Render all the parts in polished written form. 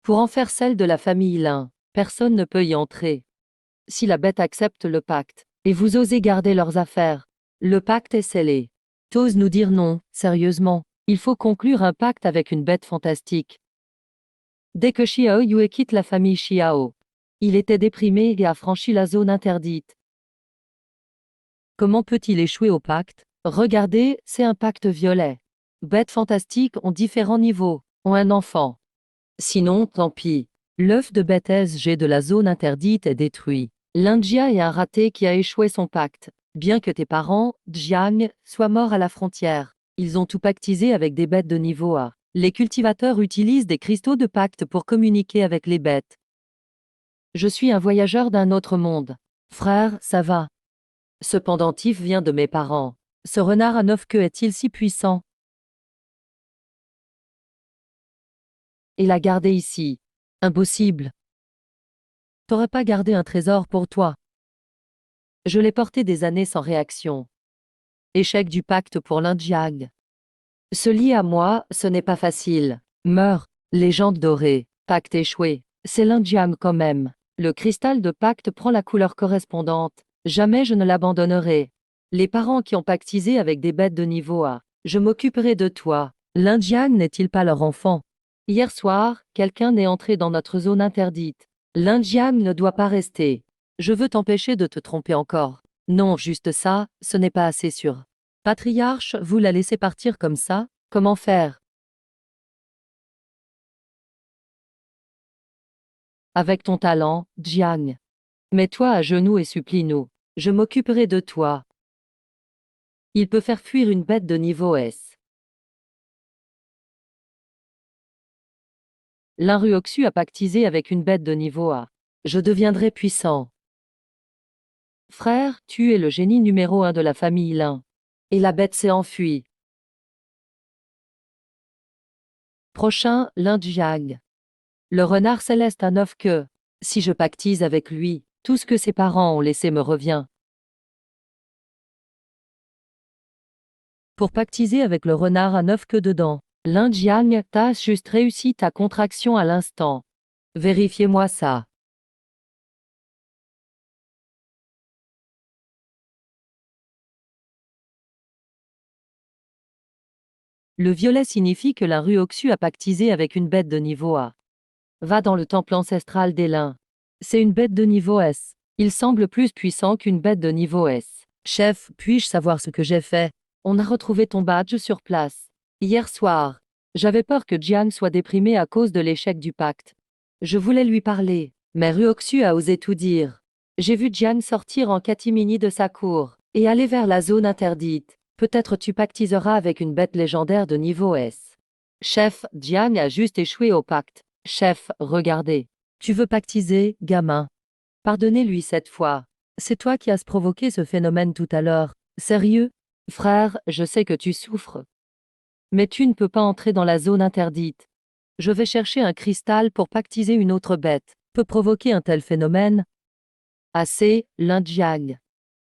Pour en faire celle de la famille Lin, personne ne peut y entrer. Si la bête accepte le pacte, et vous osez garder leurs affaires, le pacte est scellé. T'oses nous dire non, sérieusement, il faut conclure un pacte avec une bête fantastique. Dès que Xiao Yue quitte la famille Xiao, il était déprimé et a franchi la zone interdite. Comment peut-il échouer au pacte? Regardez, c'est un pacte violet. Bêtes fantastiques ont différents niveaux, ont un enfant. Sinon, tant pis. L'œuf de bête SG de la zone interdite est détruit. L'India est un raté qui a échoué son pacte. Bien que tes parents, Jiang, soient morts à la frontière, ils ont tout pactisé avec des bêtes de niveau A. Les cultivateurs utilisent des cristaux de pacte pour communiquer avec les bêtes. Je suis un voyageur d'un autre monde. Frère, ça va. Ce pendentif vient de mes parents. Ce renard à 9 queues est-il si puissant? Et l'a gardé ici. Impossible. T'aurais pas gardé un trésor pour toi. Je l'ai porté des années sans réaction. Échec du pacte pour l'Indiag. Se lier à moi, ce n'est pas facile. Meurs. Légende dorée. Pacte échoué. C'est l'Indiam quand même. Le cristal de pacte prend la couleur correspondante. Jamais je ne l'abandonnerai. Les parents qui ont pactisé avec des bêtes de niveau A. Je m'occuperai de toi. L'Indian n'est-il pas leur enfant? Hier soir, quelqu'un est entré dans notre zone interdite. L'Indian ne doit pas rester. Je veux t'empêcher de te tromper encore. Non, juste ça, ce n'est pas assez sûr. Patriarche, vous la laissez partir comme ça? Comment faire? Avec ton talent, Jiang. Mets-toi à genoux et supplie-nous. Je m'occuperai de toi. Il peut faire fuir une bête de niveau S. L'Inruoxu a pactisé avec une bête de niveau A. Je deviendrai puissant. Frère, tu es le génie numéro 1 de la famille Lin. Et la bête s'est enfuie. Prochain, l'Indiag. Le renard céleste à 9 queues. Si je pactise avec lui, tout ce que ses parents ont laissé me revient. Pour pactiser avec le renard à 9 queues dedans, l'Indiag, t'as juste réussi ta contraction à l'instant. Vérifiez-moi ça. Le violet signifie que la Ruoxu a pactisé avec une bête de niveau A. Va dans le temple ancestral des Lins. C'est une bête de niveau S. Il semble plus puissant qu'une bête de niveau S. Chef, puis-je savoir ce que j'ai fait? On a retrouvé ton badge sur place. Hier soir. J'avais peur que Jiang soit déprimé à cause de l'échec du pacte. Je voulais lui parler, mais Ruoxu a osé tout dire. J'ai vu Jiang sortir en catimini de sa cour et aller vers la zone interdite. Peut-être tu pactiseras avec une bête légendaire de niveau S. Chef, Jiang a juste échoué au pacte. Chef, regardez. Tu veux pactiser, gamin? Pardonnez-lui cette fois. C'est toi qui as provoqué ce phénomène tout à l'heure. Sérieux? Frère, je sais que tu souffres. Mais tu ne peux pas entrer dans la zone interdite. Je vais chercher un cristal pour pactiser une autre bête. Peut provoquer un tel phénomène? Assez, l'Indiag.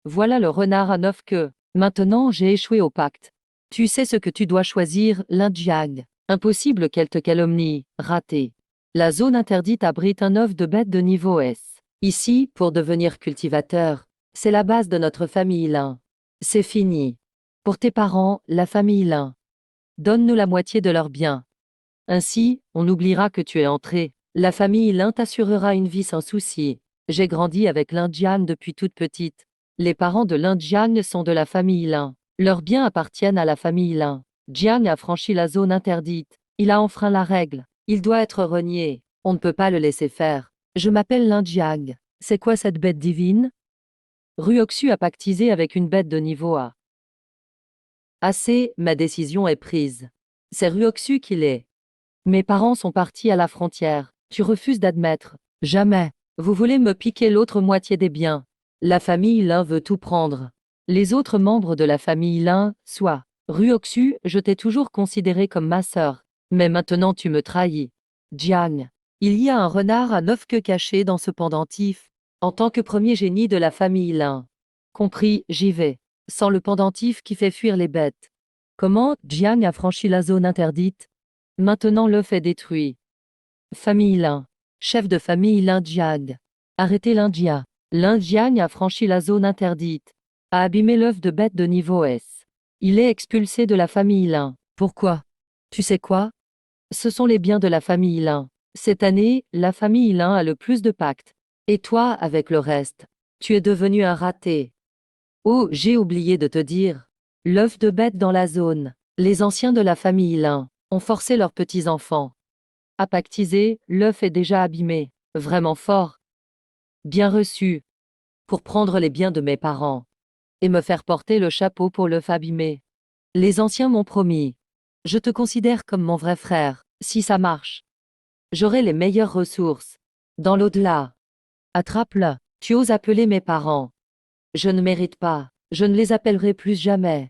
Voilà le renard à 9 queues. Maintenant j'ai échoué au pacte. Tu sais ce que tu dois choisir, l'Indiag. Impossible qu'elle te calomnie, raté. La zone interdite abrite un œuf de bête de niveau S. Ici, pour devenir cultivateur, c'est la base de notre famille Lin. C'est fini. Pour tes parents, la famille Lin. Donne-nous la moitié de leurs biens. Ainsi, on oubliera que tu es entré. La famille Lin t'assurera une vie sans souci. J'ai grandi avec l'Indian depuis toute petite. Les parents de l'Indian sont de la famille Lin. Leurs biens appartiennent à la famille Lin. Jiang a franchi la zone interdite. Il a enfreint la règle. Il doit être renié. On ne peut pas le laisser faire. Je m'appelle l'Indiag. C'est quoi cette bête divine? Ruoxu a pactisé avec une bête de niveau A. Assez, ma décision est prise. C'est Ruoxu qui l'est. Mes parents sont partis à la frontière. Tu refuses d'admettre. Jamais. Vous voulez me piquer l'autre moitié des biens. La famille Lin veut tout prendre. Les autres membres de la famille Lin, soit. Ruoxu, je t'ai toujours considéré comme ma sœur. Mais maintenant tu me trahis. Jiang. Il y a un renard à 9 queues caché dans ce pendentif. En tant que premier génie de la famille Lin. Compris, j'y vais. Sans le pendentif qui fait fuir les bêtes. Comment Jiang a franchi la zone interdite? Maintenant l'œuf est détruit. Famille Lin. Chef de famille Lin Jiang. Arrêtez Lin Jia. Lin Jiang a franchi la zone interdite. A abîmé l'œuf de bête de niveau S. Il est expulsé de la famille Lin. Pourquoi? Tu sais quoi? Ce sont les biens de la famille Lin. Cette année, la famille Lin a le plus de pactes. Et toi, avec le reste, tu es devenu un raté. Oh, j'ai oublié de te dire. L'œuf de bête dans la zone. Les anciens de la famille Lin ont forcé leurs petits-enfants à pactiser, l'œuf est déjà abîmé. Vraiment fort. Bien reçu. Pour prendre les biens de mes parents. Et me faire porter le chapeau pour l'œuf abîmé. Les anciens m'ont promis. Je te considère comme mon vrai frère, si ça marche. J'aurai les meilleures ressources. Dans l'au-delà. Attrape-le. Tu oses appeler mes parents. Je ne mérite pas. Je ne les appellerai plus jamais.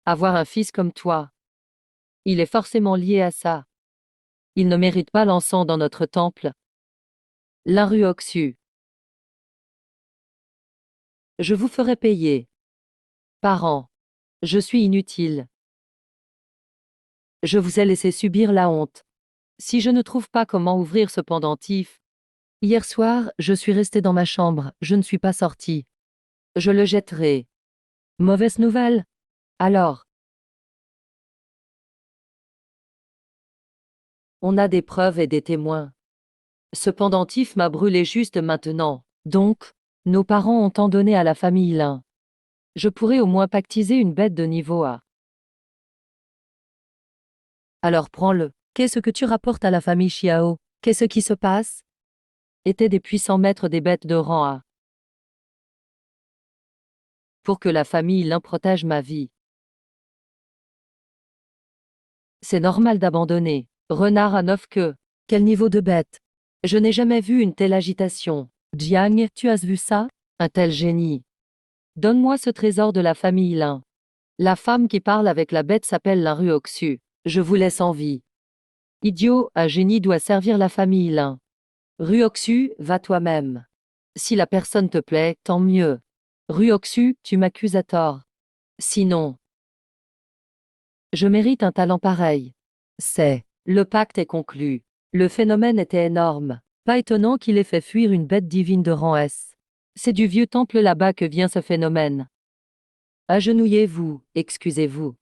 Avoir un fils comme toi. Il est forcément lié à ça. Il ne mérite pas l'encens dans notre temple. La rue Oxu. Je vous ferai payer. Parents. Je suis inutile. Je vous ai laissé subir la honte. Si je ne trouve pas comment ouvrir ce pendentif. Hier soir, je suis resté dans ma chambre, je ne suis pas sorti. Je le jetterai. Mauvaise nouvelle? Alors. On a des preuves et des témoins. Ce pendentif m'a brûlé juste maintenant. Donc, nos parents ont tant donné à la famille Lin. Je pourrais au moins pactiser une bête de niveau A. Alors prends-le. Qu'est-ce que tu rapportes à la famille Xiao? Qu'est-ce qui se passe? Étaient des puissants maîtres des bêtes de rang A. Pour que la famille Lin protège ma vie. C'est normal d'abandonner. Renard à 9 queues. Quel niveau de bête? Je n'ai jamais vu une telle agitation. Jiang, tu as vu ça? Un tel génie. Donne-moi ce trésor de la famille Lin. La femme qui parle avec la bête s'appelle Lin Ruoxu. Je vous laisse en vie. Idiot, un génie doit servir la famille Lin. Ruoxu, va toi-même. Si la personne te plaît, tant mieux. Ruoxu, tu m'accuses à tort. Sinon, je mérite un talent pareil. Le pacte est conclu. Le phénomène était énorme. Pas étonnant qu'il ait fait fuir une bête divine de rang S. C'est du vieux temple là-bas que vient ce phénomène. Agenouillez-vous, excusez-vous.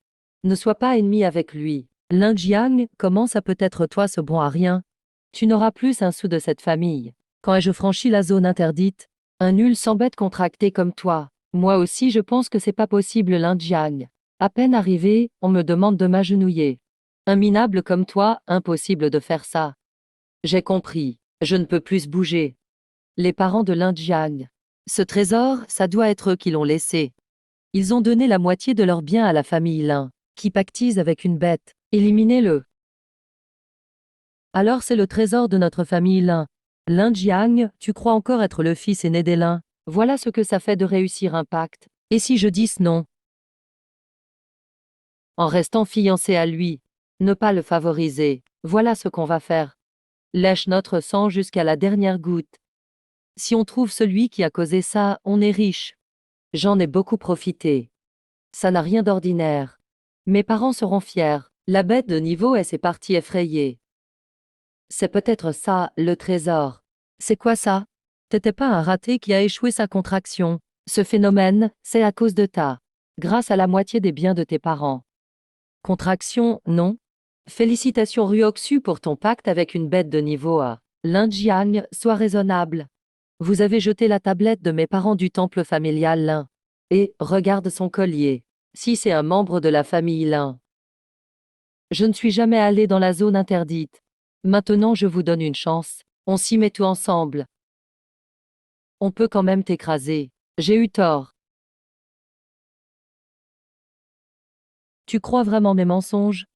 Ne sois pas ennemi avec lui. Lin Jiang, comment ça peut être toi ce bon à rien? Tu n'auras plus un sou de cette famille. Quand ai-je franchi la zone interdite? Un nul sans bête contracté comme toi. Moi aussi je pense que c'est pas possible Lin Jiang. À peine arrivé, on me demande de m'agenouiller. Un minable comme toi, impossible de faire ça. J'ai compris. Je ne peux plus bouger. Les parents de Lin Jiang. Ce trésor, ça doit être eux qui l'ont laissé. Ils ont donné la moitié de leurs biens à la famille Lin, qui pactise avec une bête. Éliminez-le. Alors c'est le trésor de notre famille Lin. Lin Jiang, tu crois encore être le fils aîné des Lin? Voilà ce que ça fait de réussir un pacte. Et si je dis non? En restant fiancé à lui. Ne pas le favoriser. Voilà ce qu'on va faire. Lèche notre sang jusqu'à la dernière goutte. Si on trouve celui qui a causé ça, on est riche. J'en ai beaucoup profité. Ça n'a rien d'ordinaire. Mes parents seront fiers. La bête de niveau S est partie effrayée. C'est peut-être ça, le trésor. C'est quoi ça? T'étais pas un raté qui a échoué sa contraction. Ce phénomène, c'est à cause de ta. Grâce à la moitié des biens de tes parents. Contraction, non? Félicitations Ruoxu pour ton pacte avec une bête de niveau A. Lin Jiang, sois raisonnable. Vous avez jeté la tablette de mes parents du temple familial Lin. Et, regarde son collier. Si c'est un membre de la famille Lin. Je ne suis jamais allé dans la zone interdite. Maintenant je vous donne une chance. On s'y met tout ensemble. On peut quand même t'écraser. J'ai eu tort. Tu crois vraiment mes mensonges?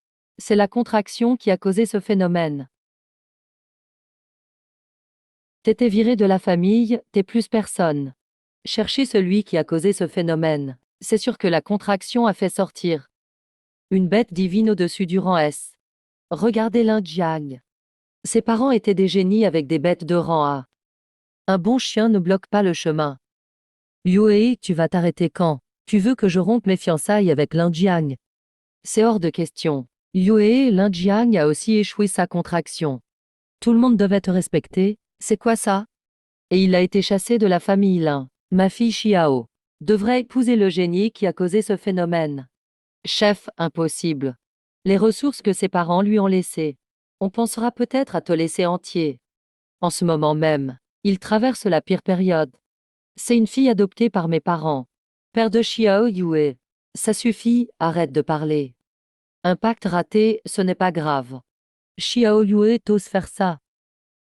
C'est la contraction qui a causé ce phénomène. T'étais viré de la famille, t'es plus personne. Cherchez celui qui a causé ce phénomène. C'est sûr que la contraction a fait sortir une bête divine au-dessus du rang S. Regardez Lin Jiang. Ses parents étaient des génies avec des bêtes de rang A. Un bon chien ne bloque pas le chemin. Yue, tu vas t'arrêter quand? Tu veux que je rompe mes fiançailles avec Lin Jiang? C'est hors de question. Yue, Lin Jiang a aussi échoué sa contraction. Tout le monde devait te respecter, c'est quoi ça? Et il a été chassé de la famille Lin. Ma fille Xiao devrait épouser le génie qui a causé ce phénomène. Chef, impossible. Les ressources que ses parents lui ont laissées. On pensera peut-être à te laisser entier. En ce moment même, il traverse la pire période. C'est une fille adoptée par mes parents. Père de Xiao Yue. Ça suffit, arrête de parler. Un pacte raté, ce n'est pas grave. Xiao Yue t'ose faire ça.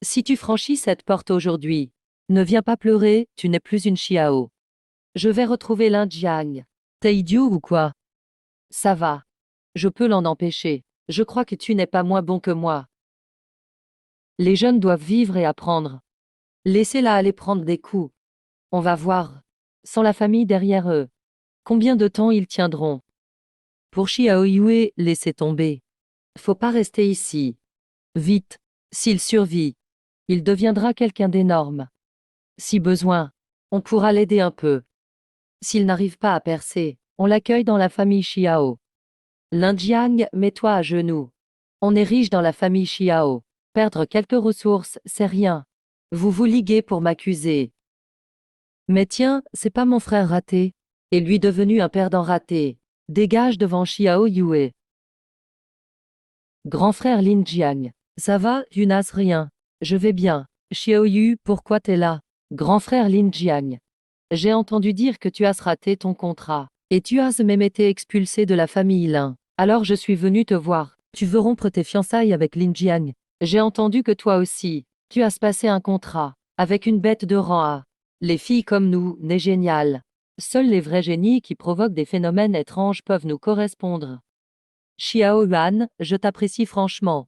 Si tu franchis cette porte aujourd'hui, ne viens pas pleurer, tu n'es plus une Xiao. Je vais retrouver Lin Jiang. T'es idiot ou quoi? Ça va. Je peux l'en empêcher. Je crois que tu n'es pas moins bon que moi. Les jeunes doivent vivre et apprendre. Laissez-la aller prendre des coups. On va voir. Sans la famille derrière eux. Combien de temps ils tiendront? Pour Xiao Yue, laissez tomber. Faut pas rester ici. Vite. S'il survit, il deviendra quelqu'un d'énorme. Si besoin, on pourra l'aider un peu. S'il n'arrive pas à percer, on l'accueille dans la famille Xiao. Lin Jiang, mets-toi à genoux. On est riche dans la famille Xiao. Perdre quelques ressources, c'est rien. Vous vous liguez pour m'accuser. Mais tiens, c'est pas mon frère raté. Et lui devenu un perdant raté. Dégage devant Xiao Yue. Grand frère Lin Jiang. Ça va, Yunas rien. Je vais bien. Xiao Yu, pourquoi t'es là? Grand frère Lin Jiang. J'ai entendu dire que tu as raté ton contrat. Et tu as même été expulsé de la famille Lin. Alors je suis venu te voir. Tu veux rompre tes fiançailles avec Lin Jiang. J'ai entendu que toi aussi, tu as passé un contrat. Avec une bête de rang A. Les filles comme nous, n'est génial. Seuls les vrais génies qui provoquent des phénomènes étranges peuvent nous correspondre. Xiao Yuan, je t'apprécie franchement.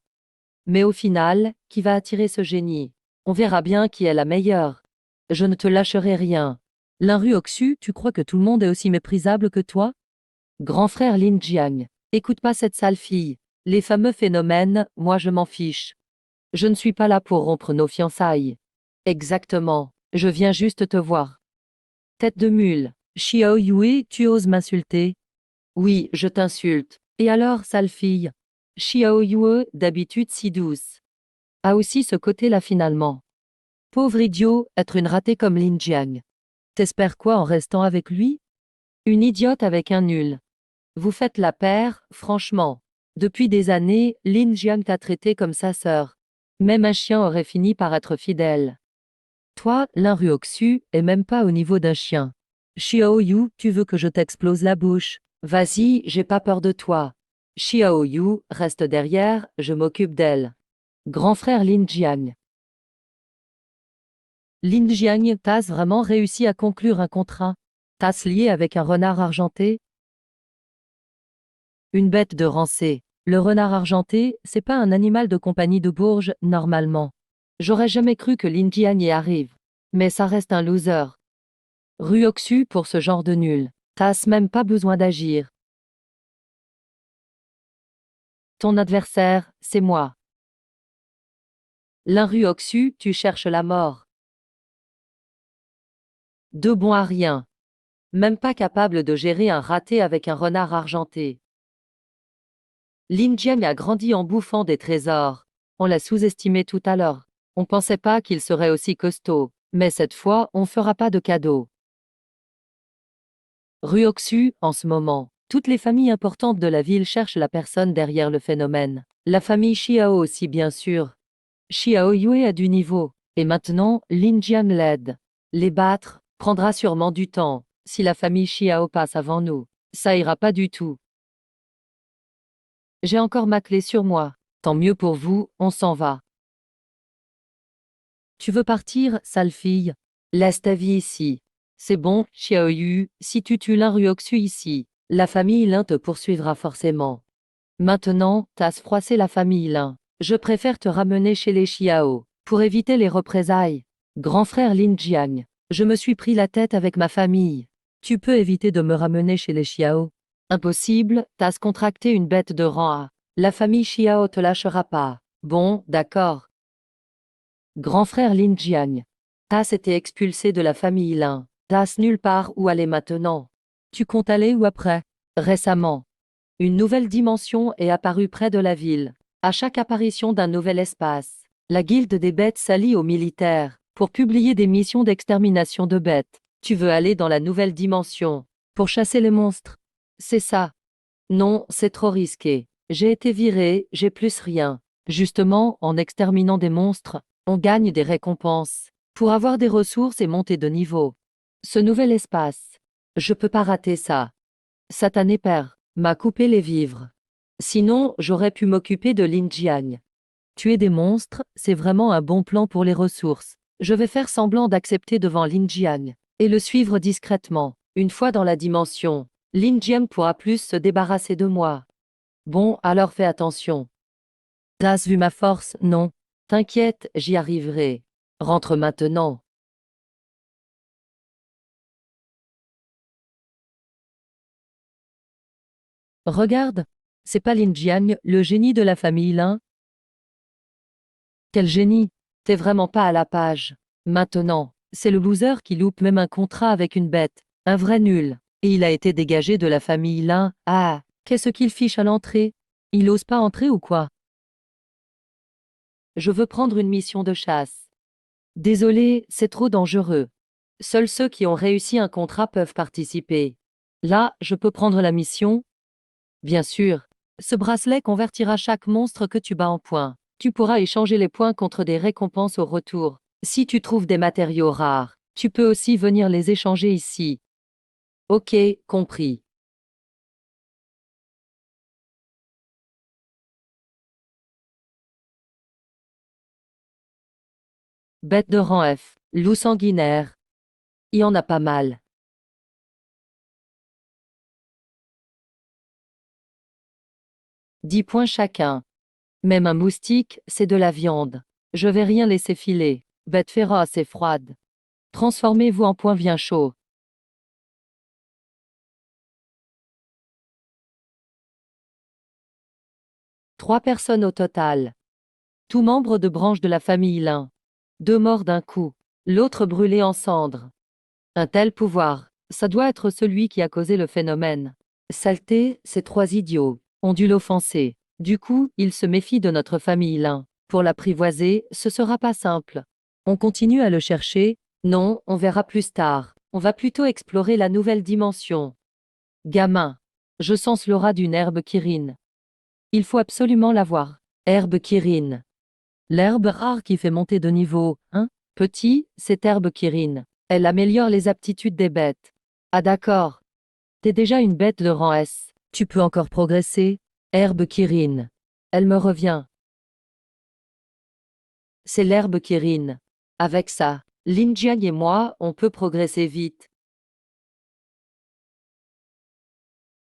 Mais au final, qui va attirer ce génie? On verra bien qui est la meilleure. Je ne te lâcherai rien. Lin Ruoxu, tu crois que tout le monde est aussi méprisable que toi? Grand frère Lin Jiang. Écoute pas cette sale fille. Les fameux phénomènes, moi je m'en fiche. Je ne suis pas là pour rompre nos fiançailles. Exactement. Je viens juste te voir. Tête de mule. Xiao Yue, tu oses m'insulter? Oui, je t'insulte. Et alors, sale fille? Xiao Yue, d'habitude si douce. A aussi ce côté-là finalement. Pauvre idiot, être une ratée comme Lin Jiang. T'espères quoi en restant avec lui? Une idiote avec un nul. Vous faites la paire, franchement. Depuis des années, Lin Jiang t'a traité comme sa sœur. Même un chien aurait fini par être fidèle. Toi, Lin Ruoxu, est même pas au niveau d'un chien. Xiao Yu, tu veux que je t'explose la bouche? Vas-y, j'ai pas peur de toi. Xiao Yu, reste derrière, je m'occupe d'elle. Grand frère Lin Jiang. Lin Jiang, t'as vraiment réussi à conclure un contrat? T'as lié avec un renard argenté? Une bête de rancée. Le renard argenté, c'est pas un animal de compagnie de Bourges, normalement. J'aurais jamais cru que Lin Jiang y arrive. Mais ça reste un loser. Ruoxu pour ce genre de nul. T'as même pas besoin d'agir. Ton adversaire, c'est moi. Lin Ruoxu, tu cherches la mort. De bon à rien. Même pas capable de gérer un raté avec un renard argenté. Lin Jiang a grandi en bouffant des trésors. On l'a sous-estimé tout à l'heure. On pensait pas qu'il serait aussi costaud. Mais cette fois, on fera pas de cadeau. Ruoxu, en ce moment, toutes les familles importantes de la ville cherchent la personne derrière le phénomène. La famille Xiao aussi bien sûr. Xiao Yue a du niveau. Et maintenant, Lin Jiang l'aide. Les battre prendra sûrement du temps. Si la famille Xiao passe avant nous, ça ira pas du tout. J'ai encore ma clé sur moi. Tant mieux pour vous, on s'en va. Tu veux partir, sale fille? Laisse ta vie ici. C'est bon, Xiao Yu, si tu tues Lin Ruoxu ici, la famille Lin te poursuivra forcément. Maintenant, t'as froissé la famille Lin. Je préfère te ramener chez les Xiao, pour éviter les représailles. Grand frère Lin Jiang, je me suis pris la tête avec ma famille. Tu peux éviter de me ramener chez les Xiao? Impossible, t'as contracté une bête de rang A. La famille Xiao te lâchera pas. Bon, d'accord. Grand frère Lin Jiang. T'as été expulsé de la famille Lin. T'as nulle part où aller maintenant. Tu comptes aller où après? Récemment. Une nouvelle dimension est apparue près de la ville. À chaque apparition d'un nouvel espace, La guilde des bêtes s'allie aux militaires pour publier des missions d'extermination de bêtes. Tu veux aller dans la nouvelle dimension pour chasser les monstres? C'est ça. Non, c'est trop risqué. J'ai été viré, j'ai plus rien. Justement, en exterminant des monstres, on gagne des récompenses pour avoir des ressources et monter de niveau. Ce nouvel espace, je peux pas rater ça. Satané père m'a coupé les vivres. Sinon, j'aurais pu m'occuper de Lin Jiang. Tuer des monstres, c'est vraiment un bon plan pour les ressources. Je vais faire semblant d'accepter devant Lin Jiang et le suivre discrètement. Une fois dans la dimension, Lin Jiang pourra plus se débarrasser de moi. Bon, alors fais attention. T'as vu ma force, non? T'inquiète, j'y arriverai. Rentre maintenant. Regarde, c'est pas Lin Jiang, le génie de la famille Lin? Quel génie! T'es vraiment pas à la page. Maintenant, c'est le loser qui loupe même un contrat avec une bête. Un vrai nul. Et il a été dégagé de la famille Lin. Ah, qu'est-ce qu'il fiche à l'entrée? Il ose pas entrer ou quoi? Je veux prendre une mission de chasse. Désolé, c'est trop dangereux. Seuls ceux qui ont réussi un contrat peuvent participer. Là, je peux prendre la mission? Bien sûr. Ce bracelet convertira chaque monstre que tu bats en points. Tu pourras échanger les points contre des récompenses au retour. Si tu trouves des matériaux rares, tu peux aussi venir les échanger ici. Ok, compris. Bête de rang F, loup sanguinaire. Il y en a pas mal. 10 points chacun. Même un moustique, c'est de la viande. Je vais rien laisser filer. Bête féroce et froide. Transformez-vous en point bien chaud. 3 personnes au total. Tous membres de branche de la famille Lin. 2 morts d'un coup. L'autre brûlé en cendres. Un tel pouvoir, ça doit être celui qui a causé le phénomène. Saleté, ces 3 idiots ont dû l'offenser. Du coup, il se méfie de notre famille Lin. Pour l'apprivoiser, ce sera pas simple. On continue à le chercher? Non, on verra plus tard. On va plutôt explorer la nouvelle dimension. Gamin. Je sens l'aura d'une herbe Kirin. Il faut absolument l'avoir. Herbe Kirin. L'herbe rare qui fait monter de niveau, hein? Petit, cette herbe Kirin. Elle améliore les aptitudes des bêtes. Ah d'accord. T'es déjà une bête de rang S. Tu peux encore progresser. Herbe Kirin. Elle me revient. C'est l'herbe Kirin. Avec ça, Lin Jiang et moi, on peut progresser vite.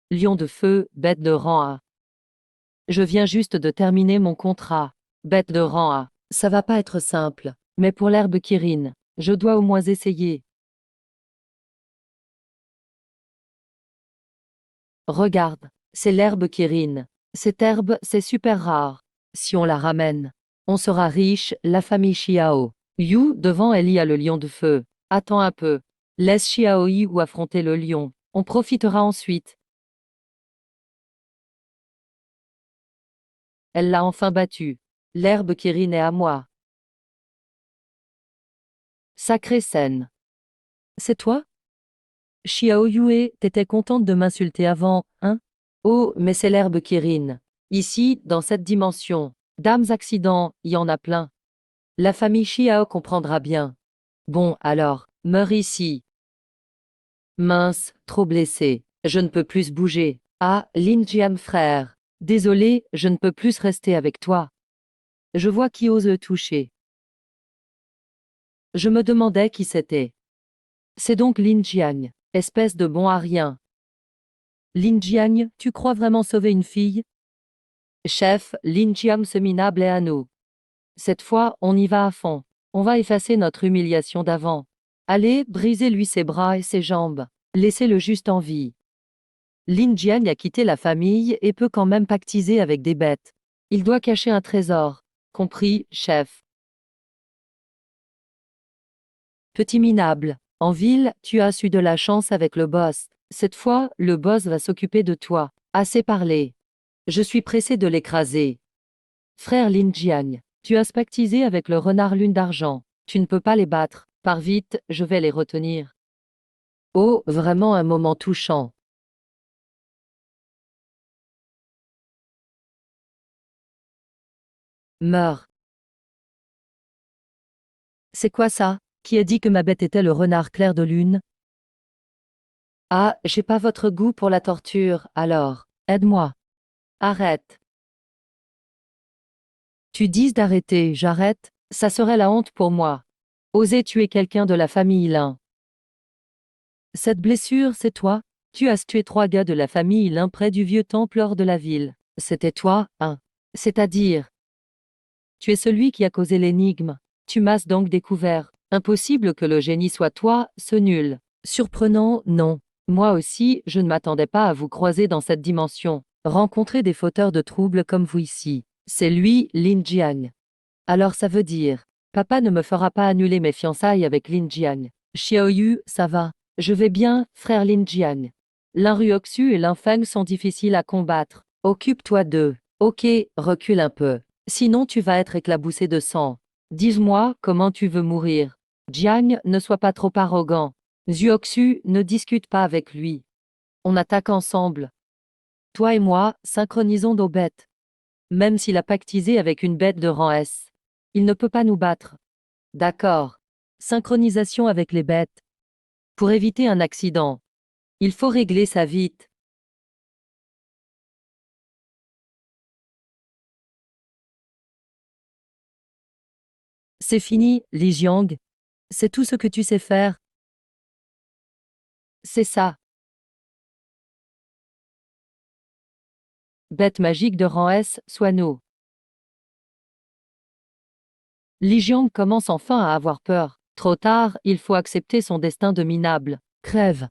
Lion de feu, bête de rang A. Je viens juste de terminer mon contrat. Bête de rang A. Ça va pas être simple. Mais pour l'herbe Kirin, je dois au moins essayer. Regarde, c'est l'herbe Kirin. Cette herbe, c'est super rare. Si on la ramène, on sera riche, la famille Xiao. Yu, devant elle y a le lion de feu. Attends un peu. Laisse Xiao Yu affronter le lion. On profitera ensuite. Elle l'a enfin battu. L'herbe Kirin est à moi. Sacrée scène. C'est toi? Xiao Yue, t'étais contente de m'insulter avant, hein? Oh, mais c'est l'herbe Kirin. Ici, dans cette dimension. Dames accidents, il y en a plein. La famille Xiao comprendra bien. Bon, alors, meurs ici. Mince, trop blessé. Je ne peux plus bouger. Ah, Lin Jian frère. Désolé, je ne peux plus rester avec toi. Je vois qui ose le toucher. Je me demandais qui c'était. C'est donc Lin Jiang, espèce de bon à rien. Lin Jiang, tu crois vraiment sauver une fille? Chef, Lin Jiang se minable est à nous. Cette fois, on y va à fond. On va effacer notre humiliation d'avant. Allez, brisez-lui ses bras et ses jambes. Laissez-le juste en vie. Lin Jiang a quitté la famille et peut quand même pactiser avec des bêtes. Il doit cacher un trésor. Compris, chef. Petit minable. En ville, tu as eu de la chance avec le boss. Cette fois, le boss va s'occuper de toi. Assez parlé. Je suis pressé de l'écraser. Frère Lin Jiang. Tu as pactisé avec le renard lune d'argent. Tu ne peux pas les battre. Pars vite, je vais les retenir. Oh, vraiment un moment touchant. Meurs. C'est quoi ça? Qui a dit que ma bête était le renard clair de lune? Ah, j'ai pas votre goût pour la torture, alors. Aide-moi. Arrête. Tu dis d'arrêter, j'arrête? Ça serait la honte pour moi. Oser tuer quelqu'un de la famille Lin. Cette blessure, c'est toi? Tu as tué 3 gars de la famille Lin près du vieux temple hors de la ville. C'était toi, hein? C'est-à-dire, tu es celui qui a causé l'énigme. Tu m'as donc découvert. Impossible que le génie soit toi, ce nul. Surprenant, non. Moi aussi, je ne m'attendais pas à vous croiser dans cette dimension. Rencontrer des fauteurs de troubles comme vous ici. C'est lui, Lin Jiang. Alors ça veut dire, papa ne me fera pas annuler mes fiançailles avec Lin Jiang. Xiaoyu, ça va. Je vais bien, frère Lin Jiang. Lin Ruoxu et Lin Feng sont difficiles à combattre. Occupe-toi d'eux. Ok, recule un peu. Sinon tu vas être éclaboussé de sang. Dis-moi comment tu veux mourir. Jiang, ne sois pas trop arrogant. Zhuoxu, ne discute pas avec lui. On attaque ensemble. Toi et moi, synchronisons nos bêtes. Même s'il a pactisé avec une bête de rang S. Il ne peut pas nous battre. D'accord. Synchronisation avec les bêtes. Pour éviter un accident. Il faut régler ça vite. C'est fini, Li Jiang. C'est tout ce que tu sais faire. C'est ça. Bête magique de rang S, sois-nous. Li Jiang commence enfin à avoir peur. Trop tard, il faut accepter son destin de minable. Crève.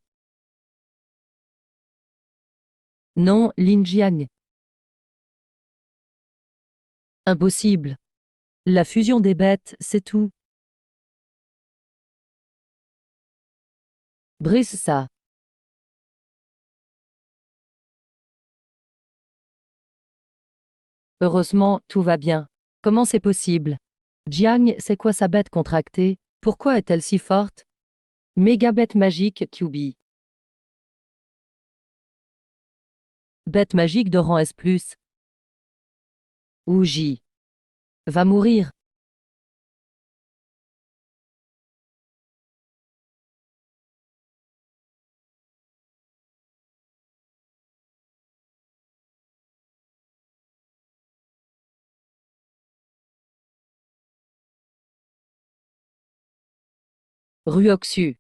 Non, Lin Jiang. Impossible. La fusion des bêtes, c'est tout. Brise ça. Heureusement, tout va bien. Comment c'est possible? Jiang, c'est quoi sa bête contractée? Pourquoi est-elle si forte? Méga bête magique QB. Bête magique de rang S+. Ou J. Va mourir. Ruoxu.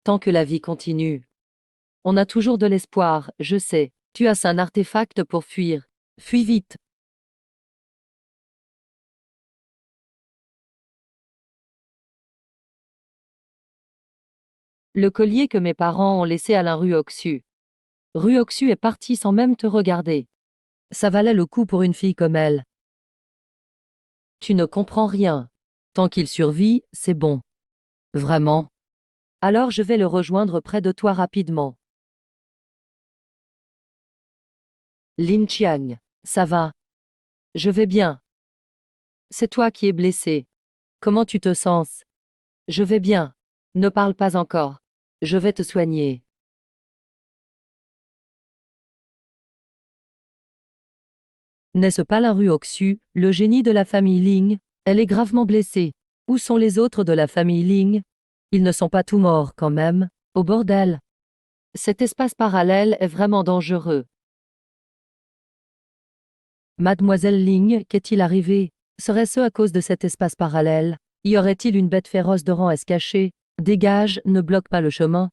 Tant que la vie continue. On a toujours de l'espoir, je sais. Tu as un artefact pour fuir. Fuis vite. Le collier que mes parents ont laissé à la Ruoxu. Ruoxu est parti sans même te regarder. Ça valait le coup pour une fille comme elle. Tu ne comprends rien. Tant qu'il survit, c'est bon. Vraiment. Alors je vais le rejoindre près de toi rapidement. Lin Qiang. Ça va. Je vais bien. C'est toi qui es blessé. Comment tu te sens? Je vais bien. Ne parle pas encore. Je vais te soigner. N'est-ce pas la rue Oxu, le génie de la famille Ling? Elle est gravement blessée. Où sont les autres de la famille Ling? Ils ne sont pas tous morts quand même. Au bordel. Cet espace parallèle est vraiment dangereux. Mademoiselle Ling, qu'est-il arrivé? Serait-ce à cause de cet espace parallèle? Y aurait-il une bête féroce de rang S cachée? Dégage, ne bloque pas le chemin.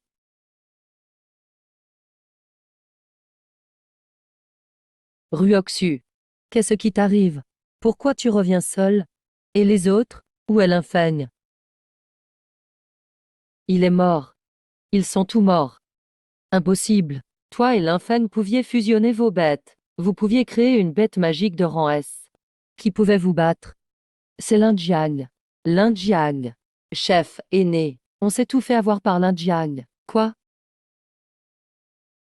Ruoxu. Qu'est-ce qui t'arrive? Pourquoi tu reviens seul? Et les autres? Où est l'infeigne? Il est mort. Ils sont tous morts. Impossible. Toi et l'infeigne pouviez fusionner vos bêtes. Vous pouviez créer une bête magique de rang S. Qui pouvait vous battre? C'est l'Indiang. L'Indiang. Chef, aîné. On s'est tout fait avoir par l'Indiang. Quoi?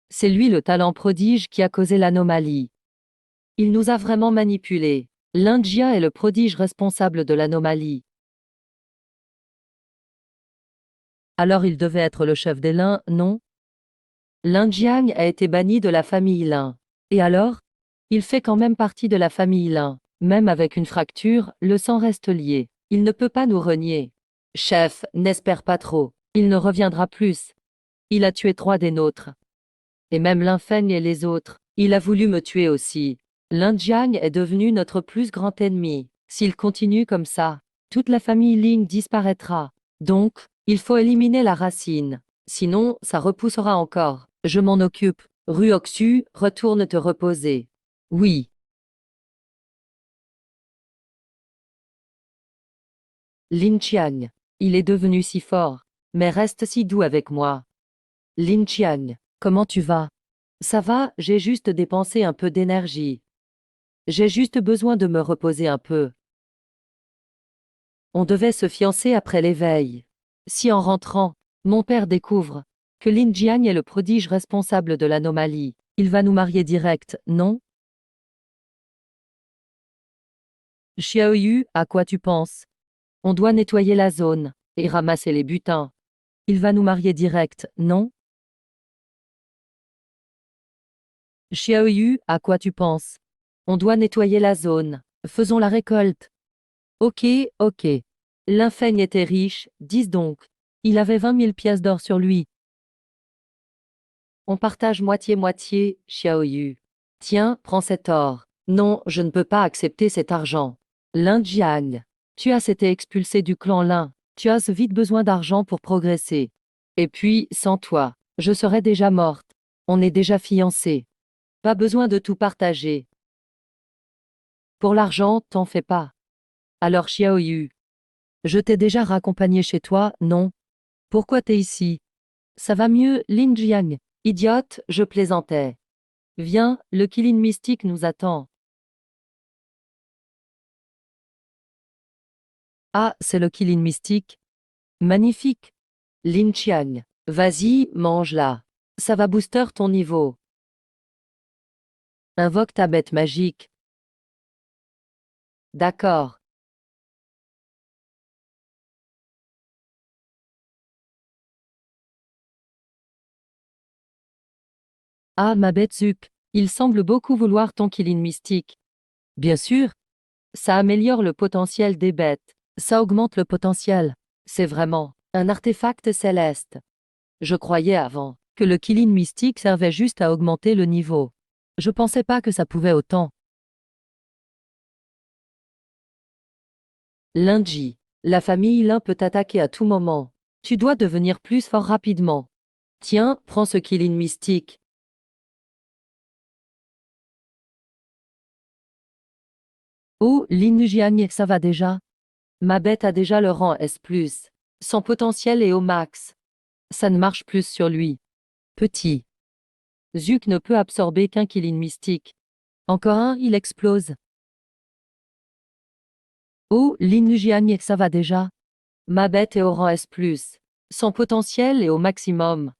C'est lui le talent prodige qui a causé l'anomalie. Il nous a vraiment manipulés. L'India est le prodige responsable de l'anomalie. Alors il devait être le chef des Lin, non? L'Injiang a été banni de la famille Lin. Et alors? Il fait quand même partie de la famille Lin. Même avec une fracture, le sang reste lié. Il ne peut pas nous renier. Chef, n'espère pas trop. Il ne reviendra plus. Il a tué 3 des nôtres. Et même Linfeng et les autres. Il a voulu me tuer aussi. L'Injiang est devenu notre plus grand ennemi. S'il continue comme ça, toute la famille Ling disparaîtra. Donc, il faut éliminer la racine. Sinon, ça repoussera encore. Je m'en occupe. Ruoxu, retourne te reposer. Oui. Lin Qiang. Il est devenu si fort. Mais reste si doux avec moi. Lin Qiang. Comment tu vas? Ça va, j'ai juste dépensé un peu d'énergie. J'ai juste besoin de me reposer un peu. On devait se fiancer après l'éveil. Si en rentrant, mon père découvre que Lin Jiang est le prodige responsable de l'anomalie, il va nous marier direct, non? Xiaoyu, à quoi tu penses? On doit nettoyer la zone et ramasser les butins. Il va nous marier direct, non? Xiaoyu, à quoi tu penses? On doit nettoyer la zone. Faisons la récolte. Ok, ok. L'infeigne était riche, dis donc. Il avait 20 000 pièces d'or sur lui. On partage moitié-moitié, Xiaoyu. Tiens, prends cet or. Non, je ne peux pas accepter cet argent. Lin Jiang. Tu as été expulsé du clan Lin. Tu as vite besoin d'argent pour progresser. Et puis, sans toi, je serais déjà morte. On est déjà fiancés. Pas besoin de tout partager. Pour l'argent, t'en fais pas. Alors Xiaoyu. Je t'ai déjà raccompagné chez toi, non? Pourquoi t'es ici? Ça va mieux, Lin Jiang. Idiote, je plaisantais. Viens, le Qilin mystique nous attend. Ah, c'est le Qilin mystique. Magnifique. Lin Qiang. Vas-y, mange-la. Ça va booster ton niveau. Invoque ta bête magique. D'accord. Ah, ma bête Zup. Il semble beaucoup vouloir ton Qilin mystique. Bien sûr. Ça améliore le potentiel des bêtes. Ça augmente le potentiel. C'est vraiment un artefact céleste. Je croyais avant que le Qilin mystique servait juste à augmenter le niveau. Je pensais pas que ça pouvait autant. Lundi. La famille Lin peut attaquer à tout moment. Tu dois devenir plus fort rapidement. Tiens, prends ce Qilin mystique. Oh, Lin Jiang, ça va déjà? Ma bête a déjà le rang S+. Son potentiel est au max. Ça ne marche plus sur lui. Petit. Zuk ne peut absorber qu'un Qilin mystique. Encore un, il explose. Oh, Lin Jiang, ça va déjà? Ma bête est au rang S+. Son potentiel est au maximum.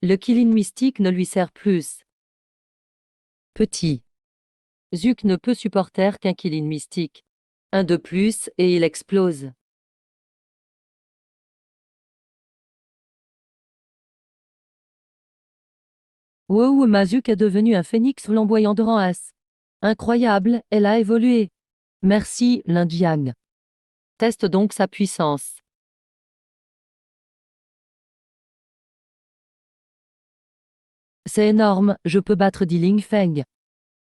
Le Qilin mystique ne lui sert plus. Petit. Zuk ne peut supporter qu'un Qilin mystique. Un de plus et il explose. Wow, Mazuk est devenu un phénix flamboyant de rang S. Incroyable, elle a évolué. Merci, l'Indiang. Teste donc sa puissance. C'est énorme, je peux battre Diling Feng.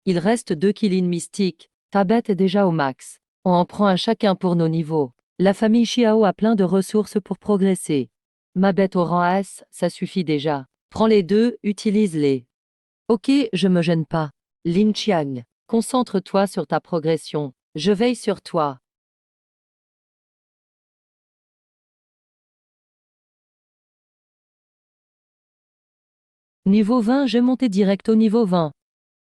Il reste 2 Qilin mystiques. Ta bête est déjà au max. On en prend un chacun pour nos niveaux. La famille Xiao a plein de ressources pour progresser. Ma bête au rang S, ça suffit déjà. Prends les deux, utilise-les. Ok, je me gêne pas. Lin Qiang, concentre-toi sur ta progression. Je veille sur toi. Niveau 20, j'ai monté direct au niveau 20.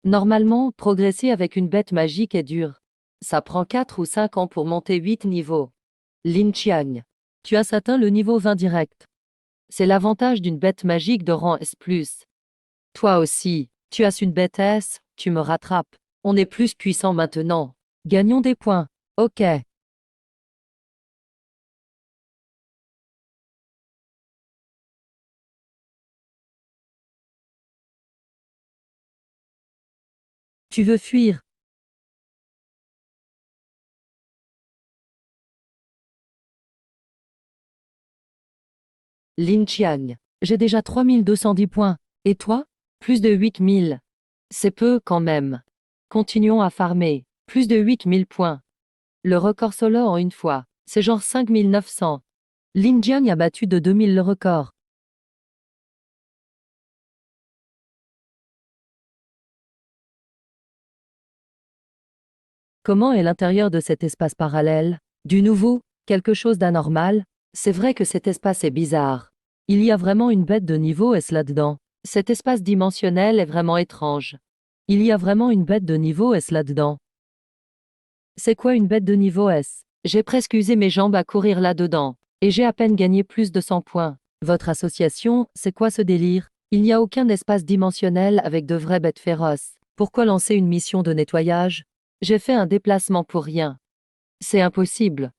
Normalement, progresser avec une bête magique est dur. Ça prend 4 ou 5 ans pour monter 8 niveaux. Lin Qiang, tu as atteint le niveau 20 direct. C'est l'avantage d'une bête magique de rang S+. Toi aussi, tu as une bête S, tu me rattrapes. On est plus puissant maintenant. Gagnons des points. Ok. Tu veux fuir? Lin Qiang. J'ai déjà 3210 points. Et toi? Plus de 8000. C'est peu quand même. Continuons à farmer. Plus de 8000 points. Le record solo en une fois, c'est genre 5900. Lin Jiang a battu de 2000 le record. Comment est l'intérieur de cet espace parallèle? Du nouveau? Quelque chose d'anormal? C'est vrai que cet espace est bizarre. Il y a vraiment une bête de niveau S là-dedans. Cet espace dimensionnel est vraiment étrange. Il y a vraiment une bête de niveau S là-dedans. C'est quoi une bête de niveau S? J'ai presque usé mes jambes à courir là-dedans. Et j'ai à peine gagné plus de 100 points. Votre association, c'est quoi ce délire? Il n'y a aucun espace dimensionnel avec de vraies bêtes féroces. Pourquoi lancer une mission de nettoyage? J'ai fait un déplacement pour rien. C'est impossible.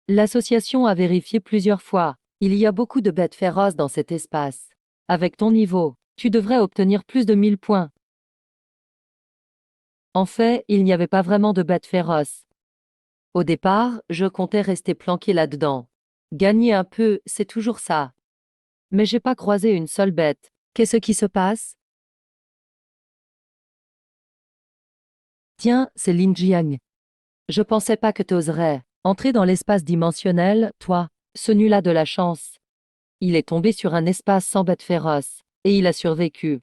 L'association a vérifié plusieurs fois. Il y a beaucoup de bêtes féroces dans cet espace. Avec ton niveau, tu devrais obtenir plus de 1000 points. En fait, il n'y avait pas vraiment de bêtes féroces. Au départ, je comptais rester planqué là-dedans. Gagner un peu, c'est toujours ça. Mais j'ai pas croisé une seule bête. Qu'est-ce qui se passe? Tiens, c'est Lin Jiang. Je pensais pas que t'oserais entrer dans l'espace dimensionnel, toi. Ce nul a de la chance. Il est tombé sur un espace sans bête féroce. Et il a survécu.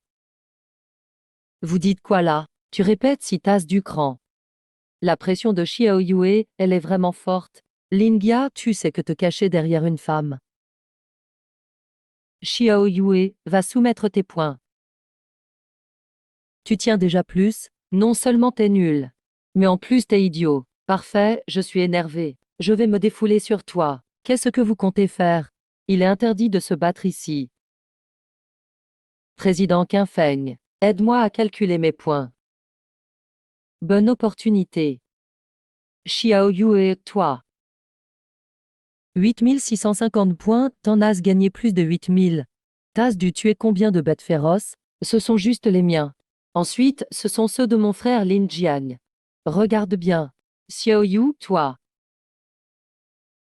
Vous dites quoi là? Tu répètes si tasses du cran. La pression de Xiao Yue, elle est vraiment forte. Lingia, tu sais que te cacher derrière une femme. Xiao Yue, va soumettre tes points. Tu tiens déjà plus? Non seulement t'es nul. Mais en plus t'es idiot. Parfait, je suis énervé. Je vais me défouler sur toi. Qu'est-ce que vous comptez faire? Il est interdit de se battre ici. Président Qinfeng, aide-moi à calculer mes points. Bonne opportunité. Xiao Yue, toi. 8650 points, t'en as gagné plus de 8000. T'as dû tuer combien de bêtes féroces? Ce sont juste les miens. Ensuite, ce sont ceux de mon frère Lin Jiang. Regarde bien. Xiao Yu, toi.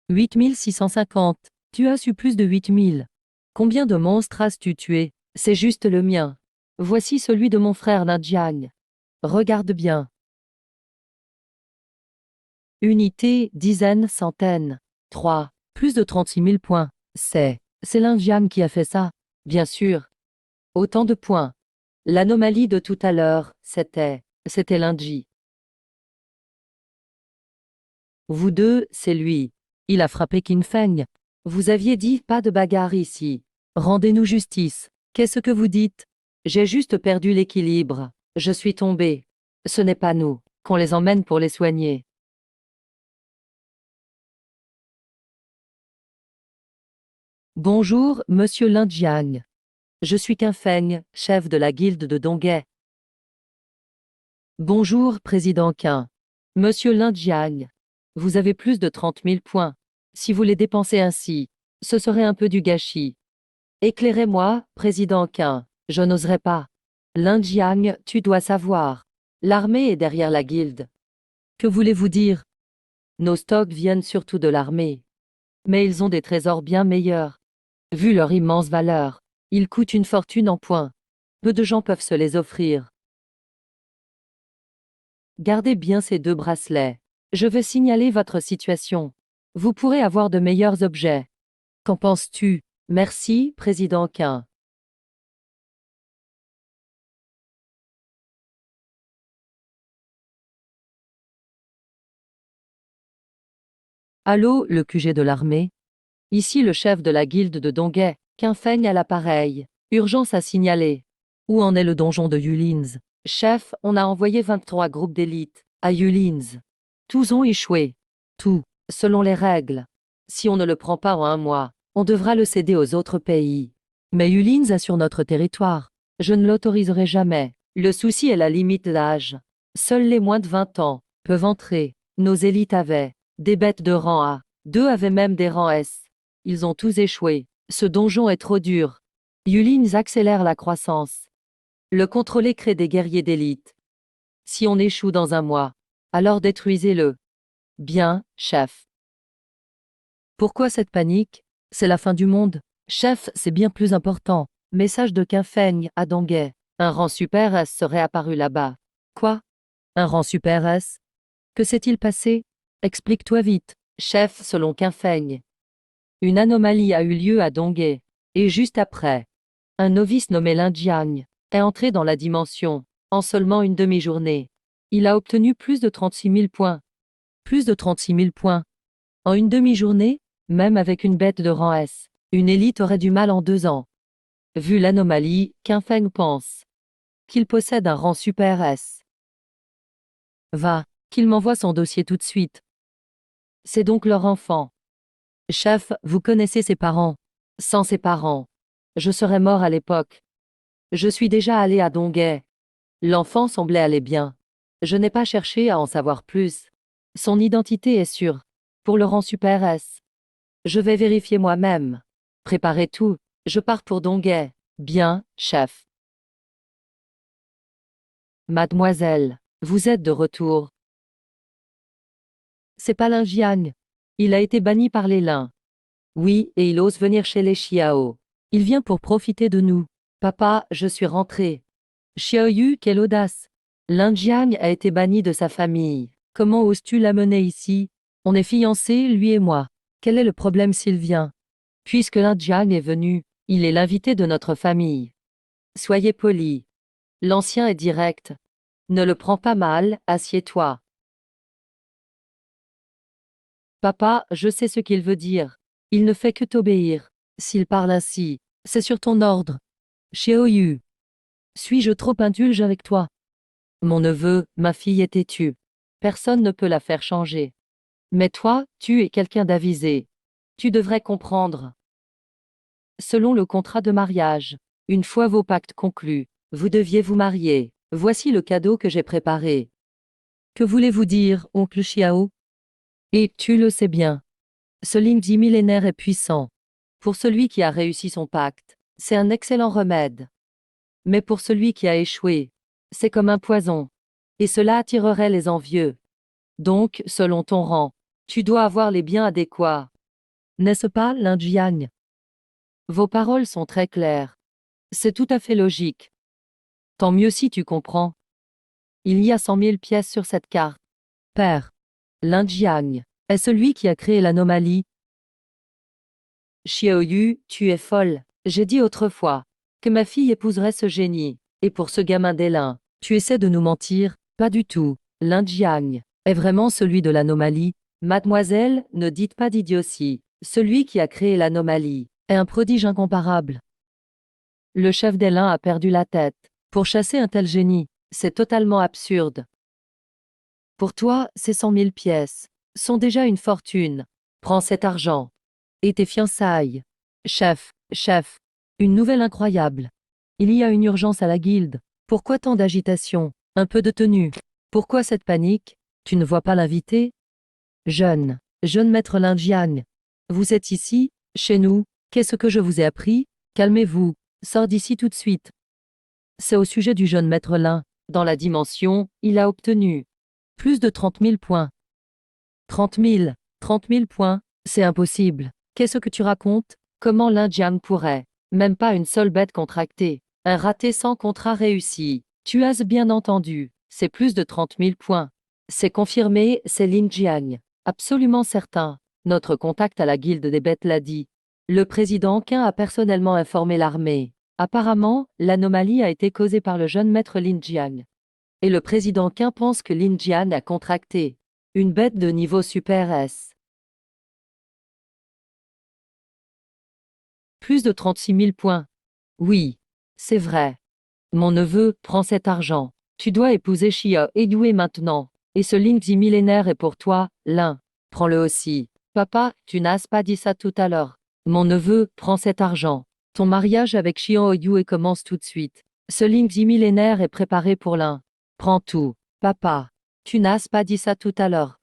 8650. Tu as su plus de 8000. Combien de monstres as-tu tué? C'est juste le mien. Voici celui de mon frère Lin Jiang. Regarde bien. Unité, dizaines, centaines. 3. Plus de 36 000 points. C'est Lin Jiang qui a fait ça. Bien sûr. Autant de points. L'anomalie de tout à l'heure, c'était lundi. Vous deux, c'est lui. Il a frappé Qin Feng. Vous aviez dit pas de bagarre ici. Rendez-nous justice. Qu'est-ce que vous dites? J'ai juste perdu l'équilibre. Je suis tombé. Ce n'est pas nous. Qu'on les emmène pour les soigner. Bonjour, monsieur Lin Jiang. Je suis Qin Feng, chef de la guilde de Donghae. Bonjour, président Qin. Monsieur Lin Jiang. Vous avez plus de 30 000 points. Si vous les dépensez ainsi, ce serait un peu du gâchis. Éclairez-moi, président Qin. Je n'oserais pas. Lin Jiang, tu dois savoir. L'armée est derrière la guilde. Que voulez-vous dire? Nos stocks viennent surtout de l'armée. Mais ils ont des trésors bien meilleurs. Vu leur immense valeur, ils coûtent une fortune en points. Peu de gens peuvent se les offrir. Gardez bien ces deux bracelets. Je veux signaler votre situation. Vous pourrez avoir de meilleurs objets. Qu'en penses-tu? Merci, président Qin. Allô, le QG de l'armée? Ici le chef de la guilde de Donghae, Qin Feng à l'appareil. Urgence à signaler. Où en est le donjon de Yulins? Chef, on a envoyé 23 groupes d'élite à Yulins. Tous ont échoué. Tout, selon les règles. Si on ne le prend pas en un mois, on devra le céder aux autres pays. Mais Yulins a sur notre territoire. Je ne l'autoriserai jamais. Le souci est la limite d'âge. Seuls les moins de 20 ans peuvent entrer. Nos élites avaient des bêtes de rang A. 2 avaient même des rangs S. Ils ont tous échoué. Ce donjon est trop dur. Yulins accélère la croissance. Le contrôler crée des guerriers d'élite. Si on échoue dans un mois, alors détruisez-le. Bien, chef. Pourquoi cette panique? C'est la fin du monde. Chef, c'est bien plus important. Message de Qinfeng à Donghai. Un rang super S serait apparu là-bas. Quoi? Un rang super S? Que s'est-il passé? Explique-toi vite. Chef, selon Qinfeng. Une anomalie a eu lieu à Donghai. Et juste après, un novice nommé Lin Jiang est entré dans la dimension, en seulement une demi-journée. Il a obtenu plus de 36 000 points. Plus de 36 000 points. En une demi-journée, même avec une bête de rang S, une élite aurait du mal en 2 ans. Vu l'anomalie, Qinfeng pense qu'il possède un rang super S. Va, qu'il m'envoie son dossier tout de suite. C'est donc leur enfant. Chef, vous connaissez ses parents. Sans ses parents, je serais mort à l'époque. Je suis déjà allé à Donghai. L'enfant semblait aller bien. Je n'ai pas cherché à en savoir plus. Son identité est sûre. Pour le rang super S. Je vais vérifier moi-même. Préparez tout. Je pars pour Donghai. Bien, chef. Mademoiselle, vous êtes de retour. C'est pas Lin Jiang. Il a été banni par les Lin. Oui, et il ose venir chez les Xiao. Il vient pour profiter de nous. Papa, je suis rentré. Xiaoyu, quelle audace! Lin Jiang a été banni de sa famille. Comment oses-tu l'amener ici? On est fiancés, lui et moi. Quel est le problème s'il vient? Puisque Lin Jiang est venu, il est l'invité de notre famille. Soyez poli. L'ancien est direct. Ne le prends pas mal, assieds-toi. Papa, je sais ce qu'il veut dire. Il ne fait que t'obéir. S'il parle ainsi, c'est sur ton ordre. Xiaoyu. Suis-je trop indulge avec toi? Mon neveu, ma fille est têtue. Personne ne peut la faire changer. Mais toi, tu es quelqu'un d'avisé. Tu devrais comprendre. Selon le contrat de mariage, une fois vos pactes conclus, vous deviez vous marier. Voici le cadeau que j'ai préparé. Que voulez-vous dire, oncle Xiao? Et tu le sais bien. Ce Lingji millénaire est puissant. Pour celui qui a réussi son pacte, c'est un excellent remède. Mais pour celui qui a échoué, c'est comme un poison. Et cela attirerait les envieux. Donc, selon ton rang, tu dois avoir les biens adéquats. N'est-ce pas, Lin Jiang? Vos paroles sont très claires. C'est tout à fait logique. Tant mieux si tu comprends. Il y a 100 000 pièces sur cette carte. Père, Lin Jiang est celui qui a créé l'anomalie. Xiaoyu, tu es folle. J'ai dit autrefois que ma fille épouserait ce génie. Et pour ce gamin d'Élin, tu essaies de nous mentir? Pas du tout. Lin Jiang est vraiment celui de l'anomalie. Mademoiselle, ne dites pas d'idiotie. Celui qui a créé l'anomalie est un prodige incomparable. Le chef des Lin a perdu la tête. Pour chasser un tel génie, c'est totalement absurde. Pour toi, ces 100 000 pièces sont déjà une fortune. Prends cet argent. Et tes fiançailles. Chef, chef. Une nouvelle incroyable. Il y a une urgence à la guilde. Pourquoi tant d'agitation? Un peu de tenue. Pourquoi cette panique? Tu ne vois pas l'invité? Jeune maître Lin Jiang. Vous êtes ici, chez nous. Qu'est-ce que je vous ai appris? Calmez-vous. Sors d'ici tout de suite. C'est au sujet du jeune maître Lin. Dans la dimension, il a obtenu plus de 30 000 points. 30 000 points, c'est impossible. Qu'est-ce que tu racontes? Comment Lin Jiang pourrait? Même pas une seule bête contractée. Un raté sans contrat réussi. Tu as bien entendu. C'est plus de 30 000 points. C'est confirmé, c'est Lin Jiang. Absolument certain. Notre contact à la guilde des bêtes l'a dit. Le président Qin a personnellement informé l'armée. Apparemment, l'anomalie a été causée par le jeune maître Lin Jiang. Et le président Qin pense que Lin Jiang a contracté une bête de niveau super S. Plus de 36 000 points. Oui, c'est vrai. Mon neveu, prends cet argent. Tu dois épouser Xia Yue maintenant. Et ce Lingzi millénaire est pour toi, Lin. Prends-le aussi. Papa, tu n'as pas dit ça tout à l'heure. Mon neveu, prends cet argent. Ton mariage avec Xiao Yue commence tout de suite. Ce Lingzi millénaire est préparé pour Lin. Prends tout. Papa, tu n'as pas dit ça tout à l'heure.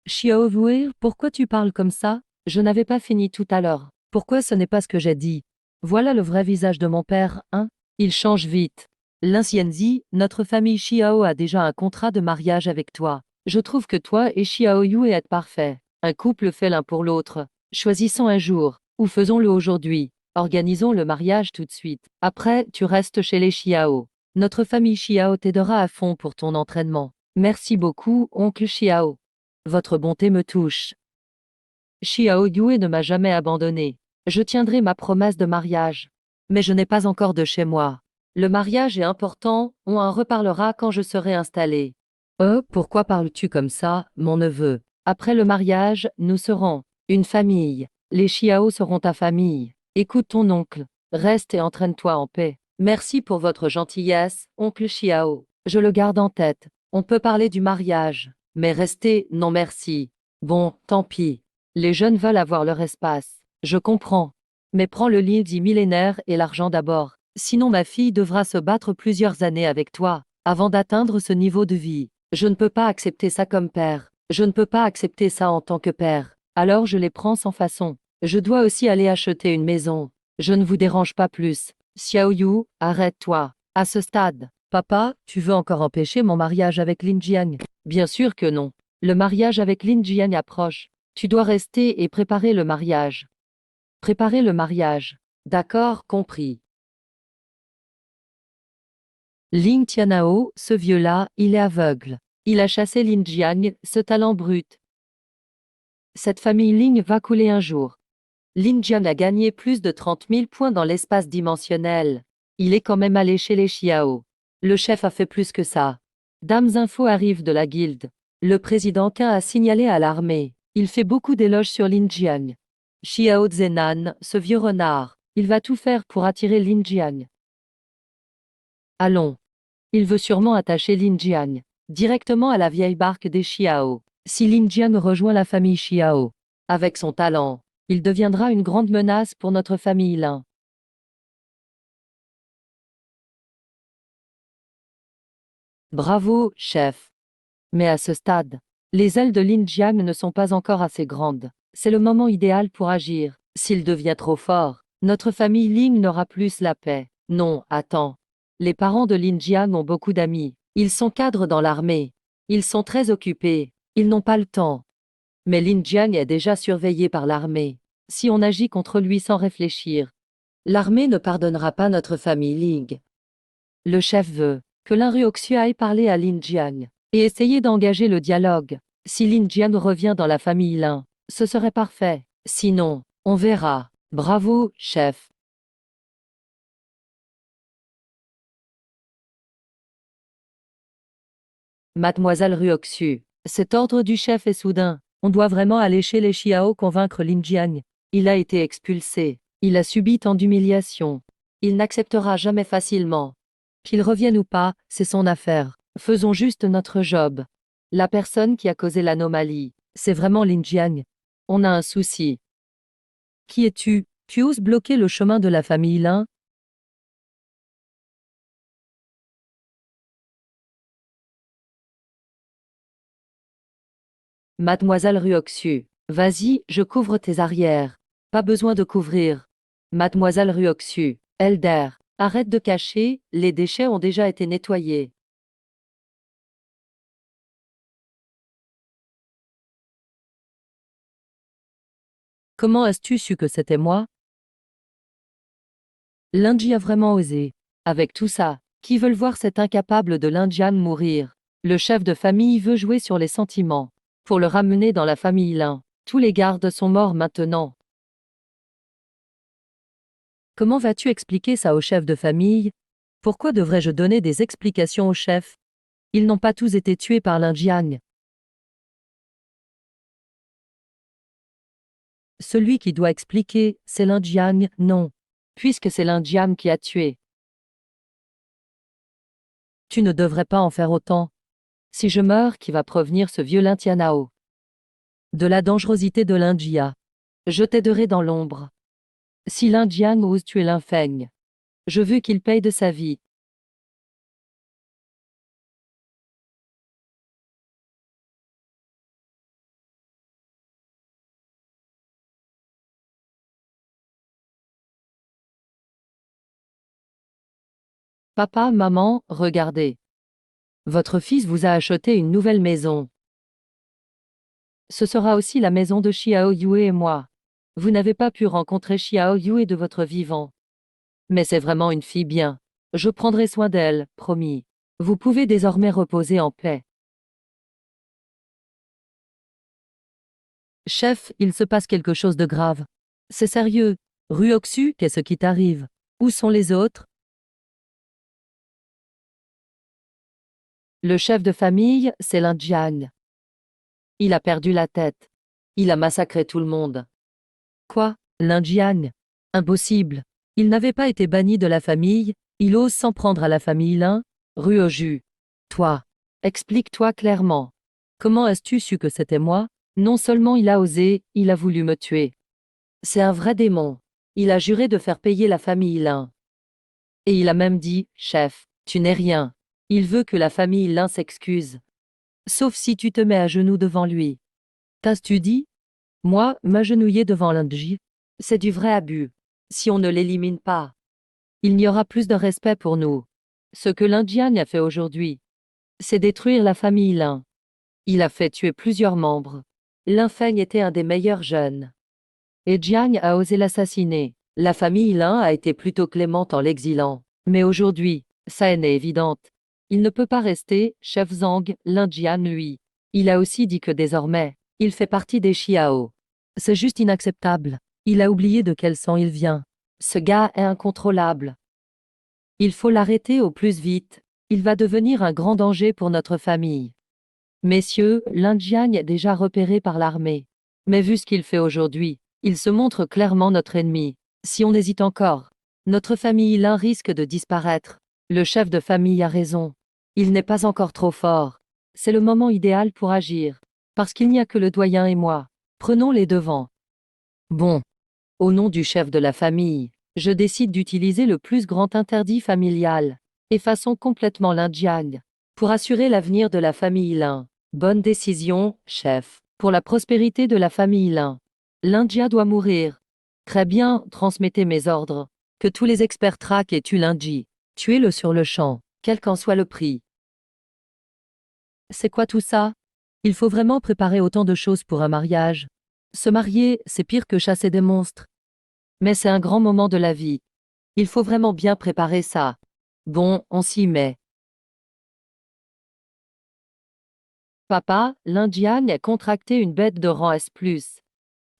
Xiao Wei, pourquoi tu parles comme ça? Je n'avais pas fini tout à l'heure. Pourquoi ce n'est pas ce que j'ai dit? Voilà le vrai visage de mon père, hein? Il change vite. Lin Xianzi, notre famille Xiao a déjà un contrat de mariage avec toi. Je trouve que toi et Xiao Yue êtes parfaits. Un couple fait l'un pour l'autre. Choisissons un jour, ou faisons-le aujourd'hui. Organisons le mariage tout de suite. Après, tu restes chez les Xiao. Notre famille Xiao t'aidera à fond pour ton entraînement. Merci beaucoup, oncle Xiao. Votre bonté me touche. Xiao Yue ne m'a jamais abandonné. Je tiendrai ma promesse de mariage. Mais je n'ai pas encore de chez moi. Le mariage est important, on en reparlera quand je serai installé. Pourquoi parles-tu comme ça, mon neveu? Après le mariage, nous serons une famille. Les Xiao seront ta famille. Écoute ton oncle. Reste et entraîne-toi en paix. Merci pour votre gentillesse, oncle Xiao. Je le garde en tête. On peut parler du mariage. Mais restez, non merci. Bon, tant pis. Les jeunes veulent avoir leur espace. Je comprends. Mais prends le lit dit millénaire et l'argent d'abord. Sinon ma fille devra se battre plusieurs années avec toi, avant d'atteindre ce niveau de vie. Je ne peux pas accepter ça comme père. Je ne peux pas accepter ça en tant que père. Alors je les prends sans façon. Je dois aussi aller acheter une maison. Je ne vous dérange pas plus. Xiao Yu, arrête-toi. À ce stade, papa, tu veux encore empêcher mon mariage avec Lin Jiang? Bien sûr que non. Le mariage avec Lin Jiang approche. Tu dois rester et préparer le mariage. Préparer le mariage. D'accord, compris. Ling Tianao, ce vieux-là, il est aveugle. Il a chassé Lin Jiang, ce talent brut. Cette famille Ling va couler un jour. Lin Jiang a gagné plus de 30 000 points dans l'espace dimensionnel. Il est quand même allé chez les Xiao. Le chef a fait plus que ça. Dames infos arrivent de la guilde. Le président Qin a signalé à l'armée. Il fait beaucoup d'éloges sur Lin Jiang. Xiao Zenan, ce vieux renard, il va tout faire pour attirer Lin Jiang. Allons. Il veut sûrement attacher Lin Jiang directement à la vieille barque des Xiao. Si Lin Jiang rejoint la famille Xiao, avec son talent, il deviendra une grande menace pour notre famille Lin. Bravo, chef. Mais à ce stade, les ailes de Lin Jiang ne sont pas encore assez grandes. C'est le moment idéal pour agir. S'il devient trop fort, notre famille Ling n'aura plus la paix. Non, attends. Les parents de Lin Jiang ont beaucoup d'amis. Ils sont cadres dans l'armée. Ils sont très occupés. Ils n'ont pas le temps. Mais Lin Jiang est déjà surveillé par l'armée. Si on agit contre lui sans réfléchir, l'armée ne pardonnera pas notre famille Ling. Le chef veut que Lin Ruoxu aille parler à Lin Jiang et essayer d'engager le dialogue. Si Lin Jiang revient dans la famille Lin, ce serait parfait. Sinon, on verra. Bravo, chef. Mademoiselle Ruoxu, cet ordre du chef est soudain. On doit vraiment aller chez les Xiao convaincre Lin Jiang. Il a été expulsé. Il a subi tant d'humiliations. Il n'acceptera jamais facilement. Qu'il revienne ou pas, c'est son affaire. Faisons juste notre job. La personne qui a causé l'anomalie, c'est vraiment Lin Jiang. On a un souci. Qui es-tu? Tu oses bloquer le chemin de la famille Lin? Mademoiselle Ruoxu, vas-y, je couvre tes arrières. Pas besoin de couvrir. Mademoiselle Ruoxu, Elder, arrête de cacher, les déchets ont déjà été nettoyés. Comment as-tu su que c'était moi? Lundi a vraiment osé. Avec tout ça, qui veulent voir cet incapable de l'Indian mourir? Le chef de famille veut jouer sur les sentiments. Pour le ramener dans la famille Lin. Tous les gardes sont morts maintenant. Comment vas-tu expliquer ça au chef de famille? Pourquoi devrais-je donner des explications au chef? Ils n'ont pas tous été tués par l'Indian. Celui qui doit expliquer, c'est l'Indian, non. Puisque c'est l'Indian qui a tué. Tu ne devrais pas en faire autant. Si je meurs, qui va prévenir ce vieux Lintianao? De la dangerosité de l'India. Je t'aiderai dans l'ombre. Si l'Indian ose tuer l'infeigne, je veux qu'il paye de sa vie. Papa, maman, regardez. Votre fils vous a acheté une nouvelle maison. Ce sera aussi la maison de Xiao Yue et moi. Vous n'avez pas pu rencontrer Xiao Yue de votre vivant. Mais c'est vraiment une fille bien. Je prendrai soin d'elle, promis. Vous pouvez désormais reposer en paix. Chef, il se passe quelque chose de grave. C'est sérieux. Ruoxu, qu'est-ce qui t'arrive? Où sont les autres? Le chef de famille, c'est Lin Jiang. Il a perdu la tête. Il a massacré tout le monde. Quoi? Lin Jiang? Impossible. Il n'avait pas été banni de la famille, il ose s'en prendre à la famille Lin? Ruoju. Toi. Explique-toi clairement. Comment as-tu su que c'était moi? Non seulement il a osé, il a voulu me tuer. C'est un vrai démon. Il a juré de faire payer la famille Lin. Et il a même dit, chef, tu n'es rien. Il veut que la famille Lin s'excuse. Sauf si tu te mets à genoux devant lui. T'as-tu dit? Moi, m'agenouiller devant Lindji? C'est du vrai abus. Si on ne l'élimine pas, il n'y aura plus de respect pour nous. Ce que l'Indian a fait aujourd'hui, c'est détruire la famille Lin. Il a fait tuer plusieurs membres. Lin Feng était un des meilleurs jeunes. Et Jiang a osé l'assassiner. La famille Lin a été plutôt clémente en l'exilant. Mais aujourd'hui, sa haine est évidente. Il ne peut pas rester, chef Zhang, Lin Jian lui. Il a aussi dit que désormais, il fait partie des Xiao. C'est juste inacceptable. Il a oublié de quel sang il vient. Ce gars est incontrôlable. Il faut l'arrêter au plus vite. Il va devenir un grand danger pour notre famille. Messieurs, Lin Jiang est déjà repéré par l'armée. Mais vu ce qu'il fait aujourd'hui, il se montre clairement notre ennemi. Si on hésite encore, notre famille Lin risque de disparaître. Le chef de famille a raison. Il n'est pas encore trop fort. C'est le moment idéal pour agir. Parce qu'il n'y a que le doyen et moi. Prenons les devants. Bon. Au nom du chef de la famille, je décide d'utiliser le plus grand interdit familial. Effaçons complètement Lin Jiang. Pour assurer l'avenir de la famille Lin. Bonne décision, chef. Pour la prospérité de la famille Lin. L'India doit mourir. Très bien, transmettez mes ordres. Que tous les experts traquent et tuent Lindji. Tuez-le sur le champ, quel qu'en soit le prix. C'est quoi tout ça? Il faut vraiment préparer autant de choses pour un mariage. Se marier, c'est pire que chasser des monstres. Mais c'est un grand moment de la vie. Il faut vraiment bien préparer ça. Bon, on s'y met. Papa, l'Indian a contracté une bête de rang S+.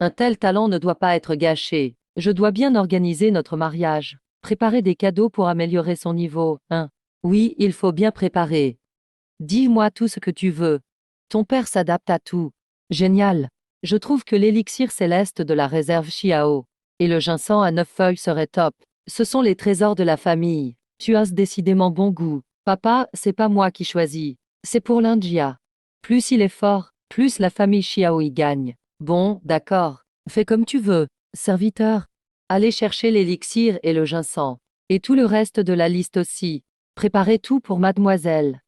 Un tel talent ne doit pas être gâché. Je dois bien organiser notre mariage. Préparer des cadeaux pour améliorer son niveau. Oui, il faut bien préparer. Dis-moi tout ce que tu veux. Ton père s'adapte à tout. Génial. Je trouve que l'élixir céleste de la réserve Xiao et le ginseng à 9 feuilles serait top. Ce sont les trésors de la famille. Tu as décidément bon goût. Papa, c'est pas moi qui choisis. C'est pour l'India. Plus il est fort, plus la famille Xiao y gagne. Bon, d'accord. Fais comme tu veux. Serviteur. Allez chercher l'élixir et le ginseng. Et tout le reste de la liste aussi. Préparez tout pour mademoiselle.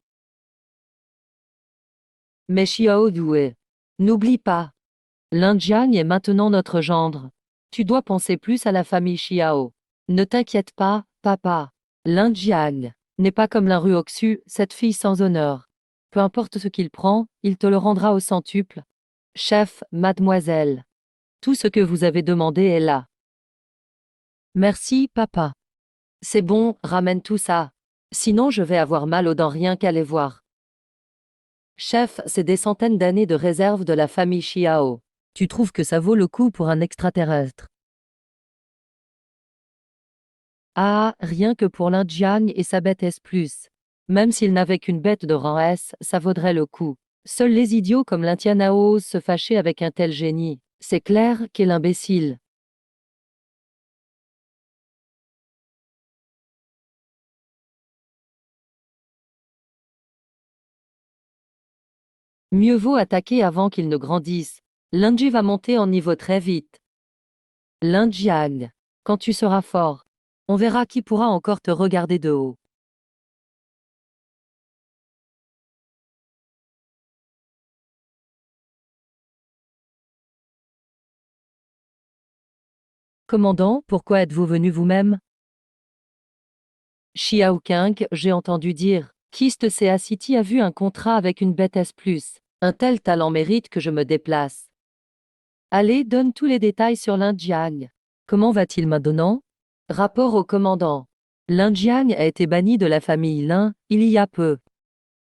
Mais Xiao Due. N'oublie pas. L'Indian est maintenant notre gendre. Tu dois penser plus à la famille Xiao. Ne t'inquiète pas, papa. L'Indian n'est pas comme la Ruoxu, cette fille sans honneur. Peu importe ce qu'il prend, il te le rendra au centuple. Chef, mademoiselle. Tout ce que vous avez demandé est là. Merci, papa. C'est bon, ramène tout ça. Sinon je vais avoir mal aux dents rien qu'à les voir. Chef, c'est des centaines d'années de réserve de la famille Xiao. Tu trouves que ça vaut le coup pour un extraterrestre? Ah, rien que pour l'Indian et sa bête S+. Même s'il n'avait qu'une bête de rang S, ça vaudrait le coup. Seuls les idiots comme l'Intianao osent se fâcher avec un tel génie. C'est clair qu'est l'imbécile. Mieux vaut attaquer avant qu'il ne grandisse. L'Inji va monter en niveau très vite. L'Injiang. Quand tu seras fort, on verra qui pourra encore te regarder de haut. Commandant, pourquoi êtes-vous venu vous-même? Xiao Kang, j'ai entendu dire. Kist Sea City a vu un contrat avec une bête S+. Un tel talent mérite que je me déplace. Allez, donne tous les détails sur l'Injiang. Comment va-t-il maintenant? Rapport au commandant. L'Injiang a été banni de la famille Lin, il y a peu.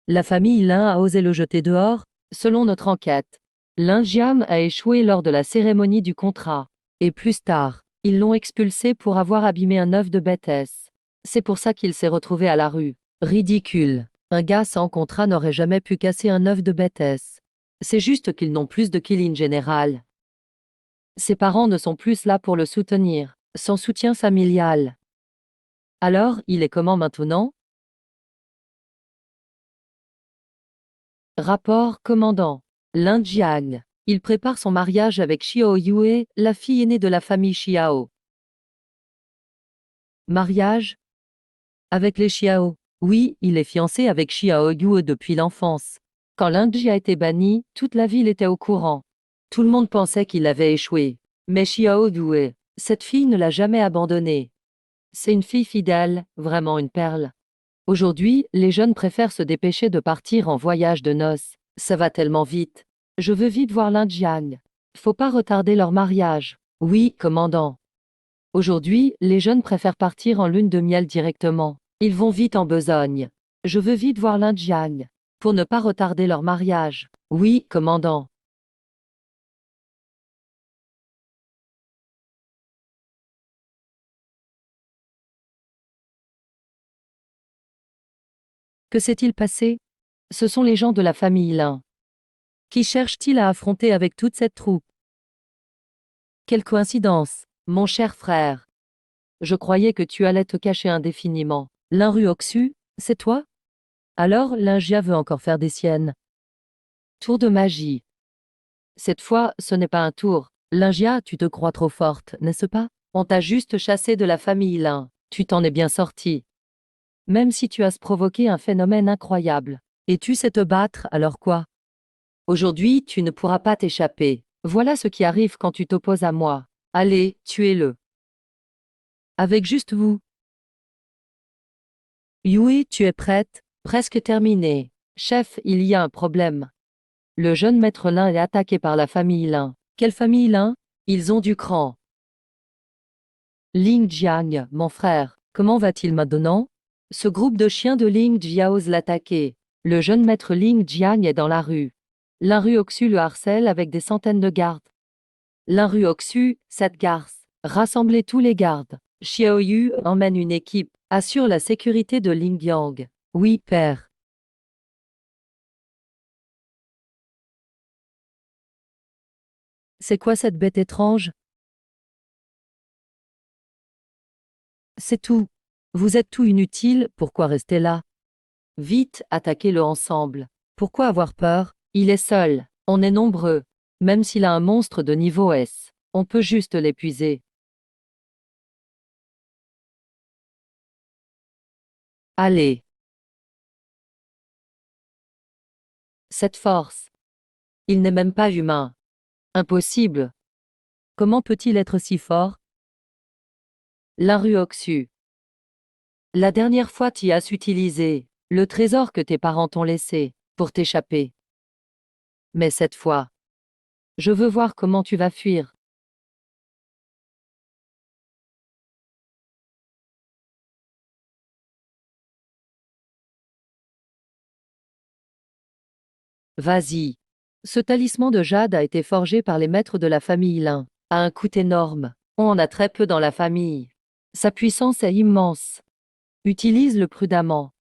La famille Lin a osé le jeter dehors, selon notre enquête. L'Injiang a échoué lors de la cérémonie du contrat. Et plus tard, ils l'ont expulsé pour avoir abîmé un œuf de bêtesse. C'est pour ça qu'il s'est retrouvé à la rue. Ridicule. Un gars sans contrat n'aurait jamais pu casser un œuf de bêtesse. C'est juste qu'ils n'ont plus de killing général. Ses parents ne sont plus là pour le soutenir. Son soutien familial. Alors, il est comment maintenant? Rapport commandant. L'Injiang. Il prépare son mariage avec Xiao Yue, la fille aînée de la famille Xiao. Mariage? Avec les Xiao. Oui, il est fiancé avec Xiao Yue depuis l'enfance. Quand l'Inji a été banni, toute la ville était au courant. Tout le monde pensait qu'il avait échoué. Mais Xiao Yue, cette fille ne l'a jamais abandonné. C'est une fille fidèle, vraiment une perle. Aujourd'hui, les jeunes préfèrent se dépêcher de partir en voyage de noces. Ça va tellement vite. Je veux vite voir l'Injiang. Faut pas retarder leur mariage. Oui, commandant. Aujourd'hui, les jeunes préfèrent partir en lune de miel directement. Ils vont vite en besogne. Je veux vite voir l'Injiang. Pour ne pas retarder leur mariage. Oui, commandant. Que s'est-il passé? Ce sont les gens de la famille Lin. Qui cherchent-ils à affronter avec toute cette troupe? Quelle coïncidence, mon cher frère. Je croyais que tu allais te cacher indéfiniment. L'Inru Oxu, c'est toi? Alors, l'Injia veut encore faire des siennes. Tour de magie. Cette fois, ce n'est pas un tour. L'Injia, tu te crois trop forte, n'est-ce pas? On t'a juste chassé de la famille Lin. Tu t'en es bien sorti. Même si tu as provoqué un phénomène incroyable. Et tu sais te battre, alors quoi? Aujourd'hui, tu ne pourras pas t'échapper. Voilà ce qui arrive quand tu t'opposes à moi. Allez, tuez-le. Avec juste vous. Yui, tu es prête? Presque terminé. Chef, il y a un problème. Le jeune maître Lin est attaqué par la famille Lin. Quelle famille Lin? Ils ont du cran. Ling Jiang, mon frère, comment va-t-il maintenant? Ce groupe de chiens de Ling Jia ose l'attaquer. Le jeune maître Ling Jiang est dans la rue. L'Inru Oxu le harcèle avec des centaines de gardes. L'Inru Oxu, cette garce. Rassemblez tous les gardes. Xiao Yu emmène une équipe. Assure la sécurité de Ling Yang. Oui, père. C'est quoi cette bête étrange? C'est tout. Vous êtes tout inutile, pourquoi rester là? Vite, attaquez-le ensemble. Pourquoi avoir peur? Il est seul. On est nombreux. Même s'il a un monstre de niveau S, on peut juste l'épuiser. Allez. Cette force. Il n'est même pas humain. Impossible. Comment peut-il être si fort? L'Inru Oxu. La dernière fois tu as utilisé le trésor que tes parents t'ont laissé pour t'échapper. Mais cette fois, je veux voir comment tu vas fuir. Vas-y. Ce talisman de jade a été forgé par les maîtres de la famille Lin, à un coût énorme. On en a très peu dans la famille. Sa puissance est immense. Utilise-le prudemment.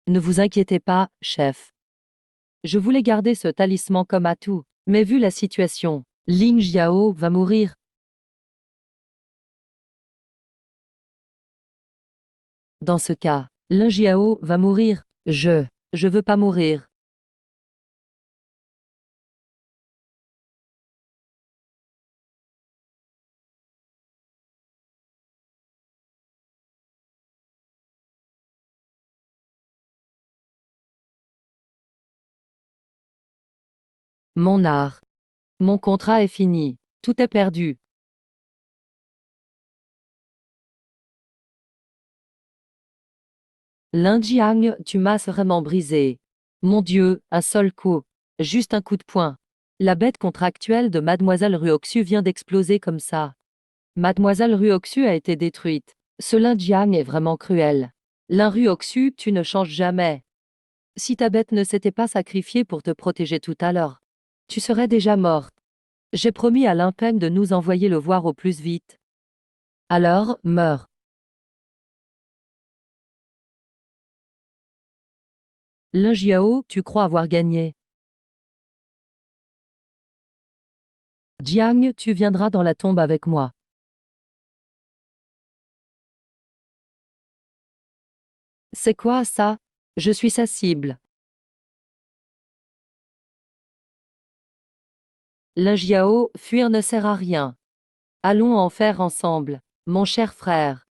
Ne vous inquiétez pas, chef. Je voulais garder ce talisman comme atout, mais vu la situation, Ling Jiao va mourir. Dans ce cas, Ling Jiao va mourir. Je veux pas mourir. Mon art. Mon contrat est fini. Tout est perdu. Lin Jiang, tu m'as vraiment brisé. Mon Dieu, un seul coup. Juste un coup de poing. La bête contractuelle de Mademoiselle Ruoxu vient d'exploser comme ça. Mademoiselle Ruoxu a été détruite. Ce Lin Jiang est vraiment cruel. Lin Ruoxu, tu ne changes jamais. Si ta bête ne s'était pas sacrifiée pour te protéger tout à l'heure, tu serais déjà morte. J'ai promis à Lin Peng de nous envoyer le voir au plus vite. Alors, meurs. Lin Jiao, tu crois avoir gagné. Jiang, tu viendras dans la tombe avec moi. C'est quoi ça? Je suis sa cible. Lin Jiao, fuir ne sert à rien. Allons en faire ensemble, mon cher frère.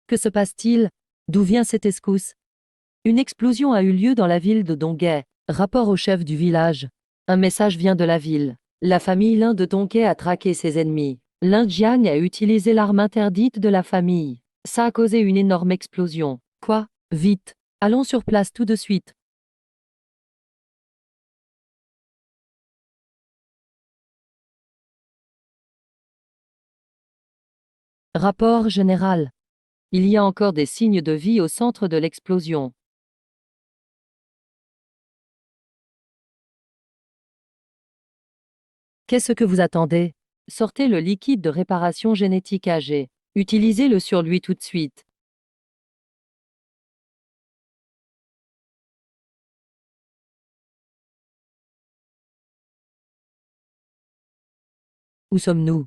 Que se passe-t-il? D'où vient cette escousse? Une explosion a eu lieu dans la ville de Donghae. Rapport au chef du village. Un message vient de la ville. La famille Lin de Donghae a traqué ses ennemis. Lin Jiang a utilisé l'arme interdite de la famille. Ça a causé une énorme explosion. Quoi? Vite. Allons sur place tout de suite. Rapport général. Il y a encore des signes de vie au centre de l'explosion. Qu'est-ce que vous attendez? Sortez le liquide de réparation génétique âgé. Utilisez-le sur lui tout de suite. Où sommes-nous?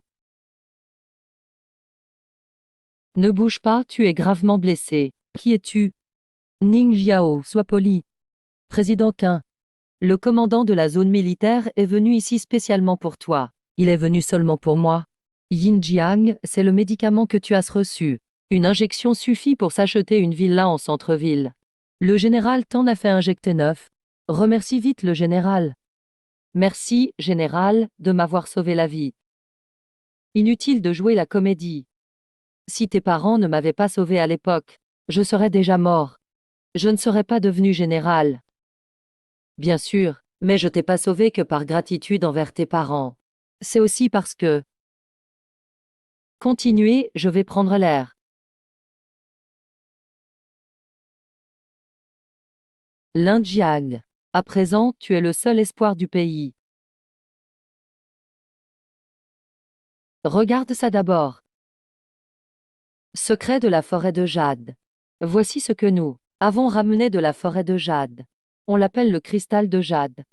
Ne bouge pas, tu es gravement blessé. Qui es-tu? Ning Jiao, sois poli. Président Qin. Le commandant de la zone militaire est venu ici spécialement pour toi. Il est venu seulement pour moi. Yin Jiang, c'est le médicament que tu as reçu. Une injection suffit pour s'acheter une villa en centre-ville. Le général t'en a fait injecter 9. Remercie vite le général. Merci, général, de m'avoir sauvé la vie. Inutile de jouer la comédie. Si tes parents ne m'avaient pas sauvé à l'époque, je serais déjà mort. Je ne serais pas devenu général. Bien sûr, mais je t'ai pas sauvé que par gratitude envers tes parents. C'est aussi parce que... Continuez, je vais prendre l'air. Lin Jiang. À présent, tu es le seul espoir du pays. Regarde ça d'abord. Secret de la forêt de jade. Voici ce que nous avons ramené de la forêt de jade. On l'appelle le cristal de jade.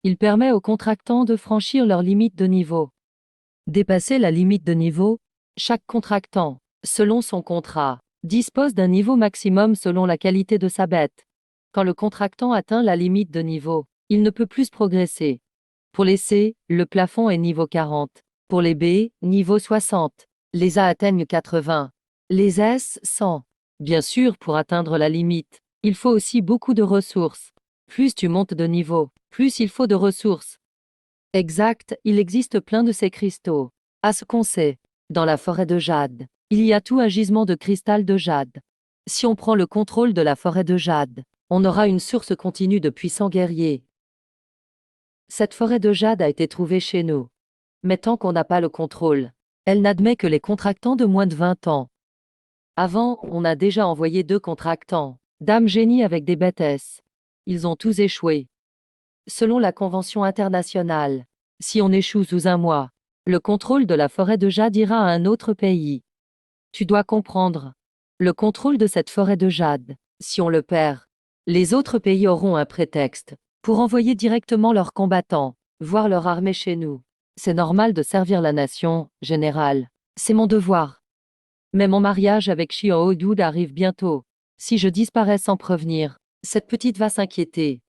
Il permet aux contractants de franchir leur limite de niveau. Dépasser la limite de niveau, chaque contractant, selon son contrat, dispose d'un niveau maximum selon la qualité de sa bête. Quand le contractant atteint la limite de niveau, il ne peut plus progresser. Pour les C, le plafond est niveau 40. Pour les B, niveau 60. Les A atteignent 80. Les S, 100. Bien sûr, pour atteindre la limite, il faut aussi beaucoup de ressources. Plus tu montes de niveau, plus il faut de ressources. Exact, il existe plein de ces cristaux. À ce qu'on sait, dans la forêt de jade, il y a tout un gisement de cristal de jade. Si on prend le contrôle de la forêt de jade, on aura une source continue de puissants guerriers. Cette forêt de jade a été trouvée chez nous. Mais tant qu'on n'a pas le contrôle, elle n'admet que les contractants de moins de 20 ans. Avant, on a déjà envoyé 2 contractants, Dame Génie avec des bêtesses. Ils ont tous échoué. Selon la Convention internationale, si on échoue sous un mois, le contrôle de la forêt de jade ira à un autre pays. Tu dois comprendre. Le contrôle de cette forêt de jade, si on le perd, les autres pays auront un prétexte pour envoyer directement leurs combattants, voire leur armée chez nous. C'est normal de servir la nation, général. C'est mon devoir. Mais mon mariage avec Xiao Yud arrive bientôt. Si je disparais sans prévenir, cette petite va s'inquiéter.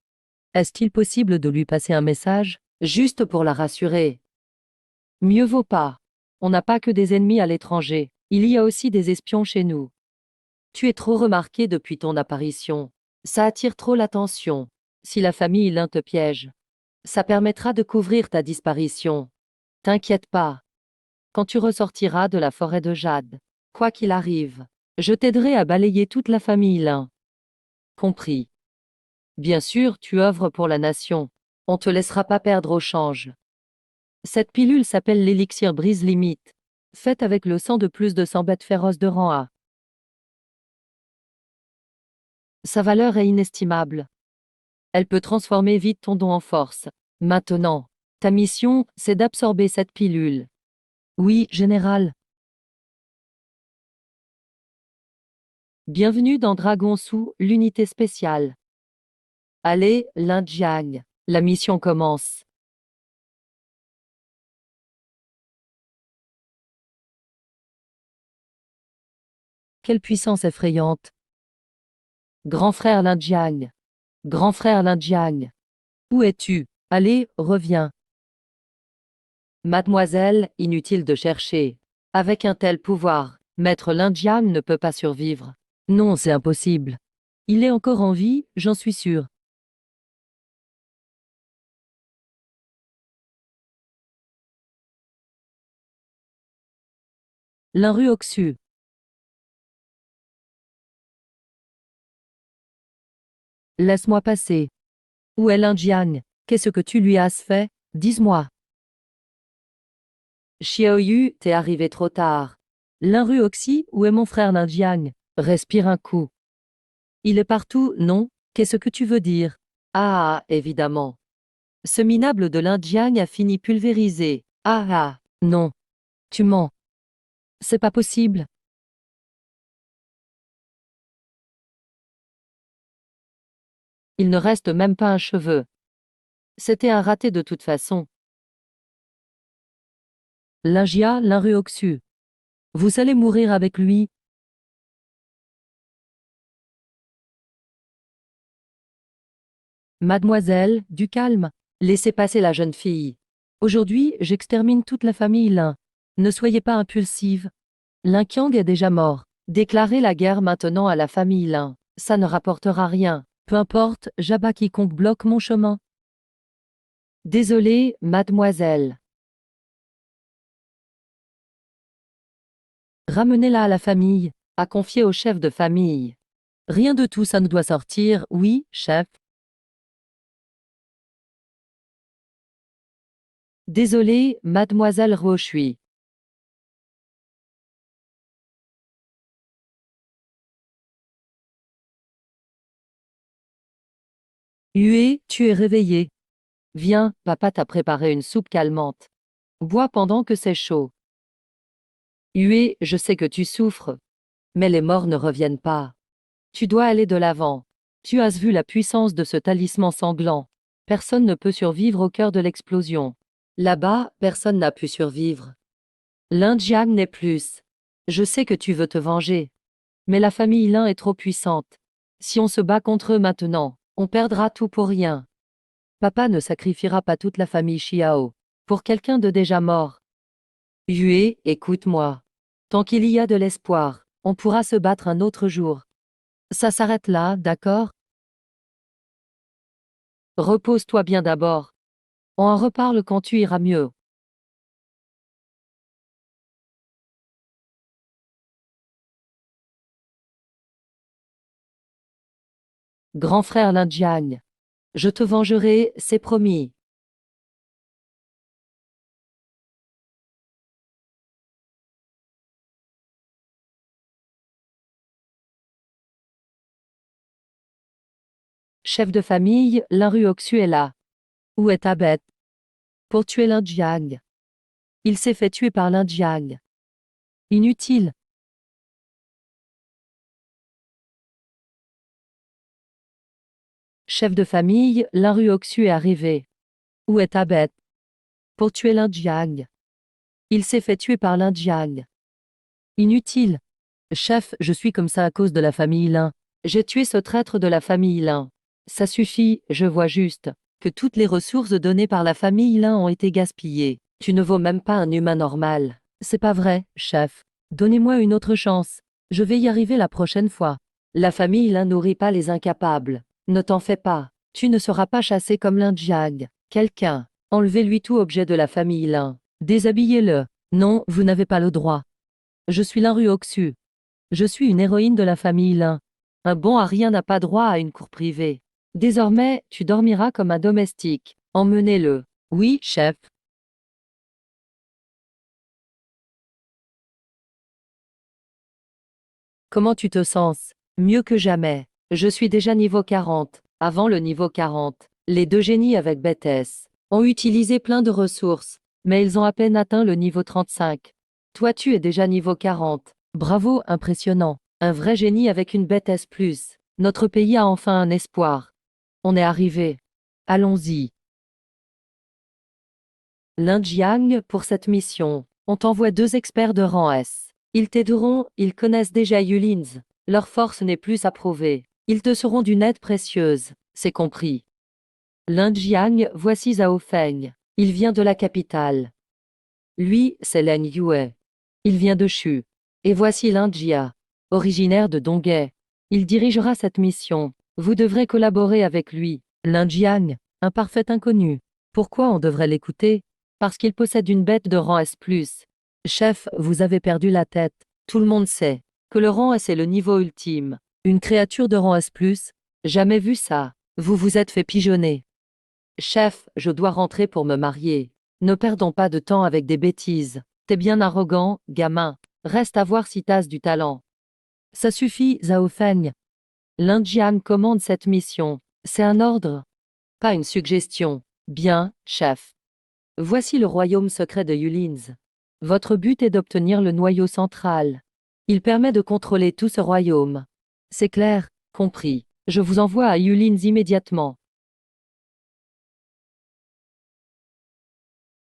Est-il possible de lui passer un message, juste pour la rassurer? Mieux vaut pas. On n'a pas que des ennemis à l'étranger, il y a aussi des espions chez nous. Tu es trop remarqué depuis ton apparition. Ça attire trop l'attention. Si la famille Lin te piège, ça permettra de couvrir ta disparition. T'inquiète pas. Quand tu ressortiras de la forêt de Jade, quoi qu'il arrive, je t'aiderai à balayer toute la famille Lin. Compris. Bien sûr, tu œuvres pour la nation. On te laissera pas perdre au change. Cette pilule s'appelle l'élixir brise limite, faite avec le sang de plus de 100 bêtes féroces de rang A. Sa valeur est inestimable. Elle peut transformer vite ton don en force. Maintenant, ta mission, c'est d'absorber cette pilule. Oui, général. Bienvenue dans Dragon Sous, l'unité spéciale. Allez, Lin Jiang, la mission commence. Quelle puissance effrayante. Grand frère Lin Jiang. Grand frère Lin Jiang. Où es-tu? Allez, reviens. Mademoiselle, inutile de chercher. Avec un tel pouvoir, Maître Lin Jiang ne peut pas survivre. Non, c'est impossible. Il est encore en vie, j'en suis sûr. Lin Ruoxu. Laisse-moi passer. Où est Lin Jiang? Qu'est-ce que tu lui as fait? Dis-moi. Xiaoyu, t'es arrivé trop tard. Lin Ruoxi, où est mon frère Lin Jiang? Respire un coup. Il est partout, non? Qu'est-ce que tu veux dire? Ah, évidemment. Ce minable de Lin Jiang a fini pulvérisé. Ah ah, non. Tu mens. C'est pas possible. Il ne reste même pas un cheveu. C'était un raté de toute façon. Lin Jia, Lin Ruoxu. Vous allez mourir avec lui. Mademoiselle, du calme. Laissez passer la jeune fille. Aujourd'hui, j'extermine toute la famille Lin. Ne soyez pas impulsive. Lin Qiang est déjà mort. Déclarez la guerre maintenant à la famille Lin. Ça ne rapportera rien. Peu importe, j'abats quiconque bloque mon chemin. Désolée, mademoiselle. Ramenez-la à la famille, à confier au chef de famille. Rien de tout ça ne doit sortir, oui, chef. Désolée, mademoiselle Ruoshui. Huée, tu es réveillée. Viens, papa t'a préparé une soupe calmante. Bois pendant que c'est chaud. Huée, je sais que tu souffres. Mais les morts ne reviennent pas. Tu dois aller de l'avant. Tu as vu la puissance de ce talisman sanglant. Personne ne peut survivre au cœur de l'explosion. Là-bas, personne n'a pu survivre. Lin Jiang n'est plus. Je sais que tu veux te venger. Mais la famille Lin est trop puissante. Si on se bat contre eux maintenant, on perdra tout pour rien. Papa ne sacrifiera pas toute la famille Xiao. Pour quelqu'un de déjà mort. Yue, écoute-moi. Tant qu'il y a de l'espoir, on pourra se battre un autre jour. Ça s'arrête là, d'accord? Repose-toi bien d'abord. On en reparle quand tu iras mieux. Grand frère Lin Jiang. Je te vengerai, c'est promis. Chef de famille, Lin Ruoxu est là. Où est ta bête? Pour tuer Lin Jiang. Il s'est fait tuer par Lin Jiang. Inutile. Chef de famille, Lin Ruoxu est arrivé. Où est ta bête? Pour tuer Lin Jiang. Il s'est fait tuer par Lin Jiang. Inutile. Chef, je suis comme ça à cause de la famille Lin. J'ai tué ce traître de la famille Lin. Ça suffit, je vois juste que toutes les ressources données par la famille Lin ont été gaspillées. Tu ne vaux même pas un humain normal. C'est pas vrai, chef. Donnez-moi une autre chance. Je vais y arriver la prochaine fois. La famille Lin nourrit pas les incapables. Ne t'en fais pas. Tu ne seras pas chassé comme Lin Jiang. Quelqu'un. Enlevez-lui tout objet de la famille Lin. Déshabillez-le. Non, vous n'avez pas le droit. Je suis Lin Ruoxu. Je suis une héroïne de la famille Lin. Un bon à rien n'a pas droit à une cour privée. Désormais, tu dormiras comme un domestique. Emmenez-le. Oui, chef. Comment tu te sens? Mieux que jamais. Je suis déjà niveau 40. Avant le niveau 40, les deux génies avec BTS ont utilisé plein de ressources, mais ils ont à peine atteint le niveau 35. Toi tu es déjà niveau 40. Bravo, impressionnant. Un vrai génie avec une BTS plus. Notre pays a enfin un espoir. On est arrivé. Allons-y. L'Injiang, pour cette mission, on t'envoie deux experts de rang S. Ils t'aideront, ils connaissent déjà Yulins. Leur force n'est plus à prouver. Ils te seront d'une aide précieuse, c'est compris. L'Injiang, voici Zhao Feng. Il vient de la capitale. Lui, c'est Leng Yue. Il vient de Shu. Et voici l'Injia, originaire de Donghae. Il dirigera cette mission. Vous devrez collaborer avec lui. L'Injiang, un parfait inconnu. Pourquoi on devrait l'écouter? Parce qu'il possède une bête de rang S+. Chef, vous avez perdu la tête. Tout le monde sait que le rang S est le niveau ultime. Une créature de rang S+, jamais vu ça. Vous vous êtes fait pigeonner. Chef, je dois rentrer pour me marier. Ne perdons pas de temps avec des bêtises. T'es bien arrogant, gamin. Reste à voir si t'as du talent. Ça suffit, Zhao Feng. L'Injian commande cette mission. C'est un ordre, pas une suggestion. Bien, chef. Voici le royaume secret de Yulins. Votre but est d'obtenir le noyau central. Il permet de contrôler tout ce royaume. C'est clair, compris. Je vous envoie à Yulins immédiatement.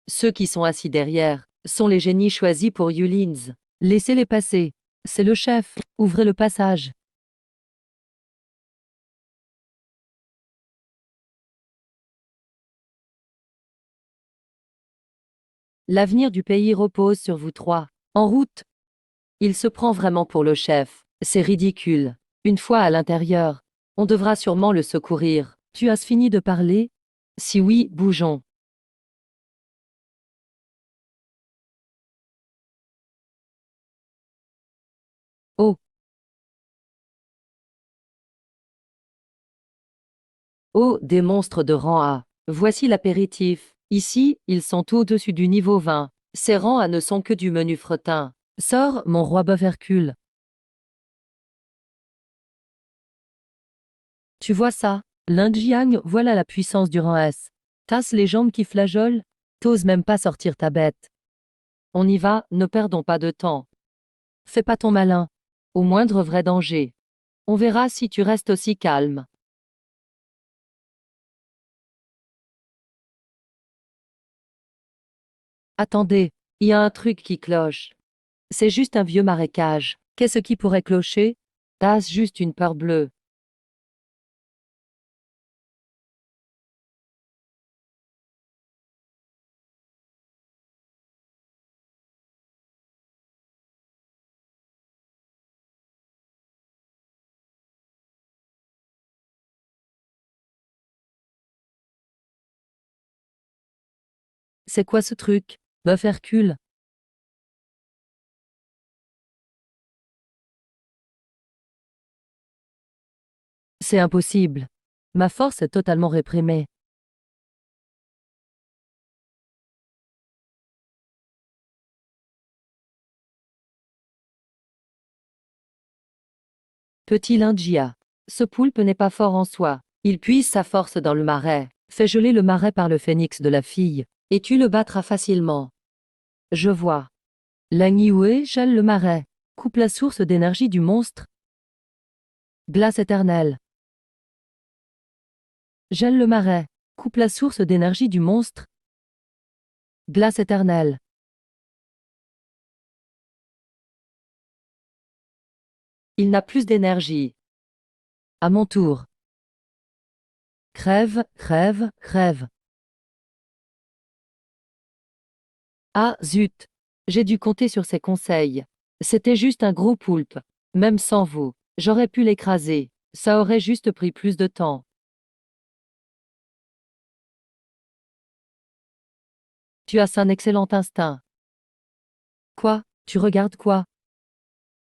Ceux qui sont assis derrière sont les génies choisis pour Yulins. Laissez-les passer. C'est le chef. Ouvrez le passage. L'avenir du pays repose sur vous trois. En route. Il se prend vraiment pour le chef. C'est ridicule. Une fois à l'intérieur, on devra sûrement le secourir. Tu as fini de parler? Si oui, bougeons. Oh, oh, des monstres de rang A. Voici l'apéritif. Ici, ils sont au-dessus du niveau 20. Ces rangs A ne sont que du menu fretin. Sors, mon roi bœuf Hercule. Tu vois ça? L'Injiang, voilà la puissance du rang S. Tasse les jambes qui flageolent? T'oses même pas sortir ta bête. On y va, ne perdons pas de temps. Fais pas ton malin. Au moindre vrai danger. On verra si tu restes aussi calme. Attendez, il y a un truc qui cloche. C'est juste un vieux marécage. Qu'est-ce qui pourrait clocher? T'as juste une peur bleue. C'est quoi ce truc? Bœuf Hercule? C'est impossible. Ma force est totalement réprimée. Petit Lingia. Ce poulpe n'est pas fort en soi. Il puise sa force dans le marais, fait geler le marais par le phénix de la fille, et tu le battras facilement. Je vois. L'Agnioué gèle le marais, coupe la source d'énergie du monstre. Glace éternelle. Gèle le marais, coupe la source d'énergie du monstre. Glace éternelle. Il n'a plus d'énergie. À mon tour. Crève, crève, crève. Ah, zut. J'ai dû compter sur ses conseils. C'était juste un gros poulpe. Même sans vous, j'aurais pu l'écraser. Ça aurait juste pris plus de temps. Tu as un excellent instinct. Quoi? Tu regardes quoi?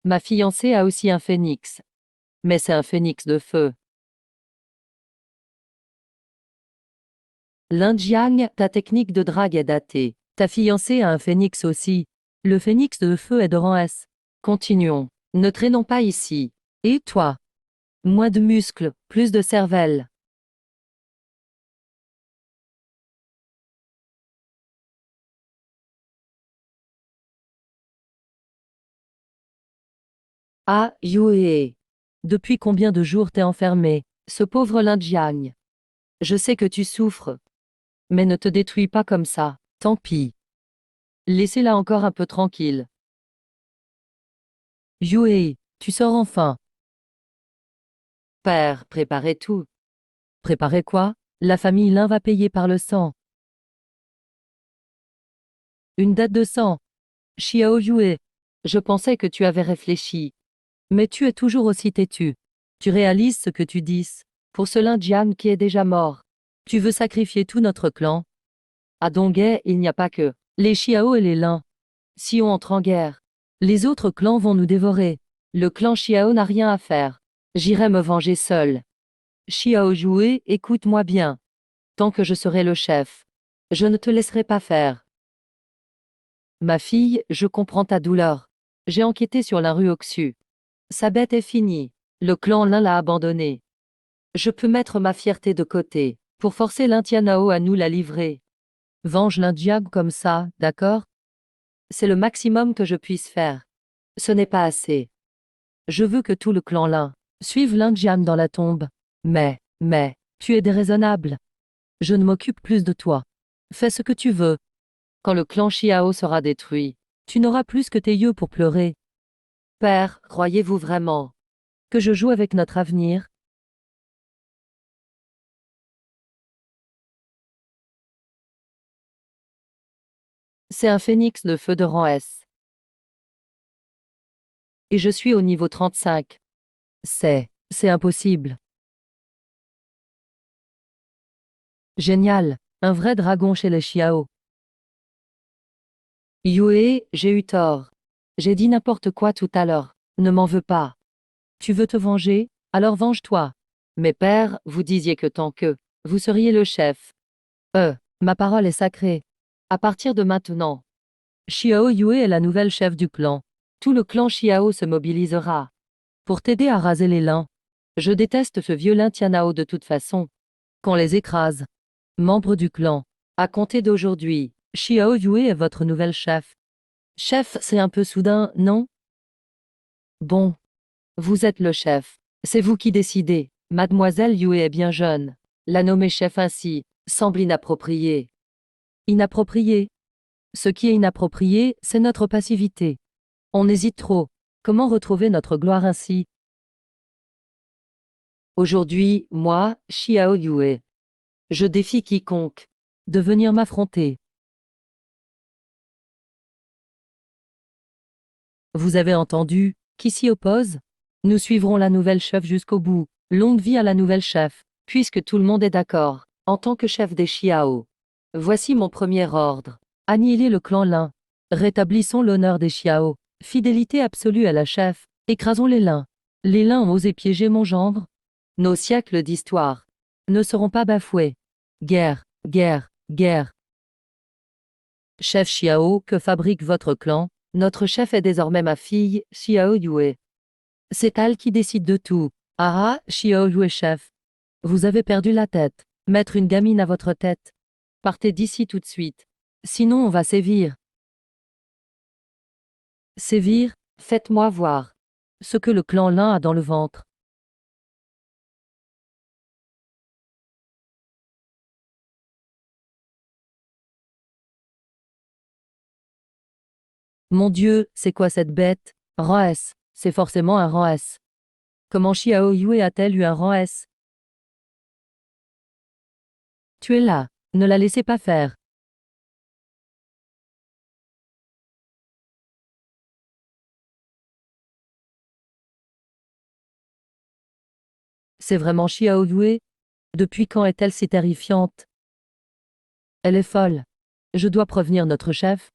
Ma fiancée a aussi un phénix. Mais c'est un phénix de feu. L'Injiang, ta technique de drague est datée. Ta fiancée a un phénix aussi. Le phénix de feu est de rang S. Continuons. Ne traînons pas ici. Et toi? Moins de muscles, plus de cervelle. Ah, Yue. Depuis combien de jours t'es enfermé, ce pauvre Linjiang? Je sais que tu souffres. Mais ne te détruis pas comme ça. Tant pis. Laissez-la encore un peu tranquille. Yue, tu sors enfin. Père, préparez tout. Préparez quoi? La famille Lin va payer par le sang. Une dette de sang. Xiao Yue. Je pensais que tu avais réfléchi. Mais tu es toujours aussi têtu. Tu réalises ce que tu dis. Pour ce Lin Jiang qui est déjà mort. Tu veux sacrifier tout notre clan? À Donghae, il n'y a pas que les Xiao et les Lin. Si on entre en guerre, les autres clans vont nous dévorer. Le clan Xiao n'a rien à faire. J'irai me venger seul. Xiao Yue, écoute-moi bien. Tant que je serai le chef, je ne te laisserai pas faire. Ma fille, je comprends ta douleur. J'ai enquêté sur la rue Oxu. Sa bête est finie. Le clan Lin l'a abandonnée. Je peux mettre ma fierté de côté, pour forcer l'Intianao à nous la livrer. Venge l'Indiab comme ça, d'accord? C'est le maximum que je puisse faire. Ce n'est pas assez. Je veux que tout le clan Lin suive l'Indiam dans la tombe. Mais, tu es déraisonnable. Je ne m'occupe plus de toi. Fais ce que tu veux. Quand le clan Xiao sera détruit, tu n'auras plus que tes yeux pour pleurer. Père, croyez-vous vraiment que je joue avec notre avenir? C'est un phénix de feu de rang S. Et je suis au niveau 35. C'est impossible. Génial, un vrai dragon chez les Xiao. Yue, j'ai eu tort. J'ai dit n'importe quoi tout à l'heure. Ne m'en veux pas. Tu veux te venger? Alors venge-toi. Mais père, vous disiez que tant que vous seriez le chef. Ma parole est sacrée. À partir de maintenant, Xiao Yue est la nouvelle chef du clan. Tout le clan Xiao se mobilisera pour t'aider à raser les lins. Je déteste ce vieux lin Tianao de toute façon. Qu'on les écrase. Membre du clan. À compter d'aujourd'hui, Xiao Yue est votre nouvelle chef. Chef, c'est un peu soudain, non? Bon, vous êtes le chef. C'est vous qui décidez. Mademoiselle Yue est bien jeune. La nommer chef ainsi semble inapproprié. Inapproprié? Ce qui est inapproprié, c'est notre passivité. On hésite trop. Comment retrouver notre gloire ainsi? Aujourd'hui, moi, Xiao Yue, je défie quiconque de venir m'affronter. Vous avez entendu? Qui s'y oppose? Nous suivrons la nouvelle chef jusqu'au bout. Longue vie à la nouvelle chef, puisque tout le monde est d'accord. En tant que chef des Xiao, voici mon premier ordre. Annihiler le clan Lin. Rétablissons l'honneur des Xiao. Fidélité absolue à la chef. Écrasons les Lin. Les Lin ont osé piéger mon gendre. Nos siècles d'histoire ne seront pas bafoués. Guerre, guerre, guerre. Chef Xiao, que fabrique votre clan? Notre chef est désormais ma fille, Xiao Yue. C'est elle qui décide de tout. Ah ah, Xiao Yue chef. Vous avez perdu la tête. Mettre une gamine à votre tête. Partez d'ici tout de suite. Sinon on va sévir. Sévir? Faites-moi voir ce que le clan Lin a dans le ventre. Mon Dieu, c'est quoi cette bête? Rang S. C'est forcément un rang S. Comment Xiao Yue a-t-elle eu un rang S? Tu es là. Ne la laissez pas faire. C'est vraiment Xiao Yue? Depuis quand est-elle si terrifiante? Elle est folle. Je dois prévenir notre chef.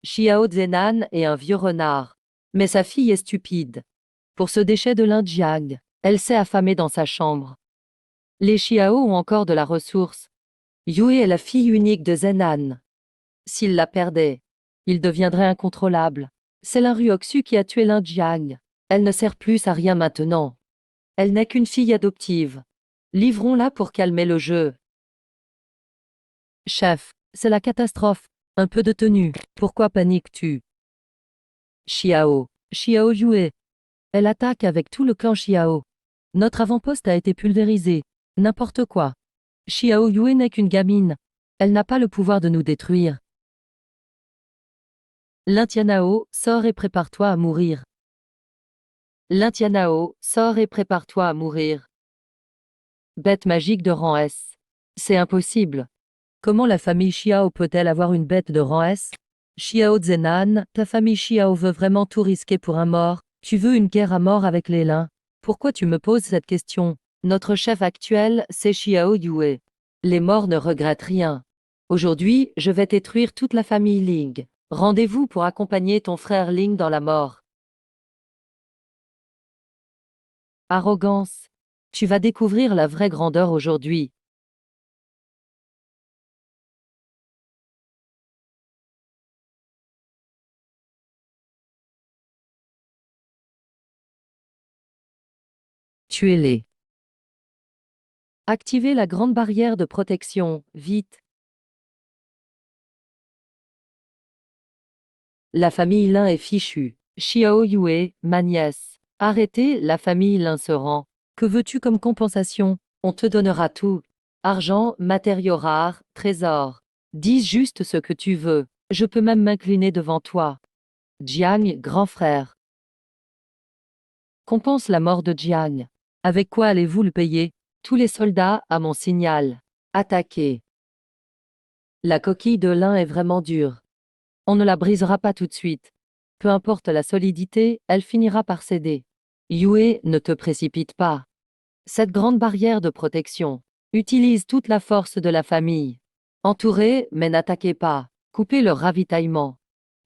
Xiao Zenan est un vieux renard. Mais sa fille est stupide. Pour ce déchet de l'Indiag, elle s'est affamée dans sa chambre. Les Xiao ont encore de la ressource. Yue est la fille unique de Zenan. S'il la perdait, il deviendrait incontrôlable. C'est l'Inruoxu qui a tué l'Indiag. Elle ne sert plus à rien maintenant. Elle n'est qu'une fille adoptive. Livrons-la pour calmer le jeu. Chef, c'est la catastrophe. Un peu de tenue. Pourquoi paniques-tu? Xiao Yue. Elle attaque avec tout le clan Xiao. Notre avant-poste a été pulvérisé. N'importe quoi. Xiao Yue n'est qu'une gamine. Elle n'a pas le pouvoir de nous détruire. Lintianao, sors et prépare-toi à mourir. Lintianao, sors et prépare-toi à mourir. Bête magique de rang S. C'est impossible. Comment la famille Xiao peut-elle avoir une bête de rang S? Xiao Zenan, ta famille Xiao veut vraiment tout risquer pour un mort. Tu veux une guerre à mort avec les lins. Pourquoi tu me poses cette question? Notre chef actuel, c'est Xiao Yue. Les morts ne regrettent rien. Aujourd'hui, je vais détruire toute la famille Ling. Rendez-vous pour accompagner ton frère Ling dans la mort. Arrogance. Tu vas découvrir la vraie grandeur aujourd'hui. Tuez-les. Activez la grande barrière de protection, vite. La famille Lin est fichue. Xiao Yue, ma nièce. Arrêtez, la famille Lin se rend. Que veux-tu comme compensation? On te donnera tout. Argent, matériaux rares, trésors. Dis juste ce que tu veux. Je peux même m'incliner devant toi. Jiang, grand frère. Compense la mort de Jiang. Avec quoi allez-vous le payer? Tous les soldats, à mon signal. Attaquez. La coquille de lin est vraiment dure. On ne la brisera pas tout de suite. Peu importe la solidité, elle finira par céder. Yue, ne te précipite pas. Cette grande barrière de protection. Utilise toute la force de la famille. Entourez, mais n'attaquez pas. Coupez leur ravitaillement.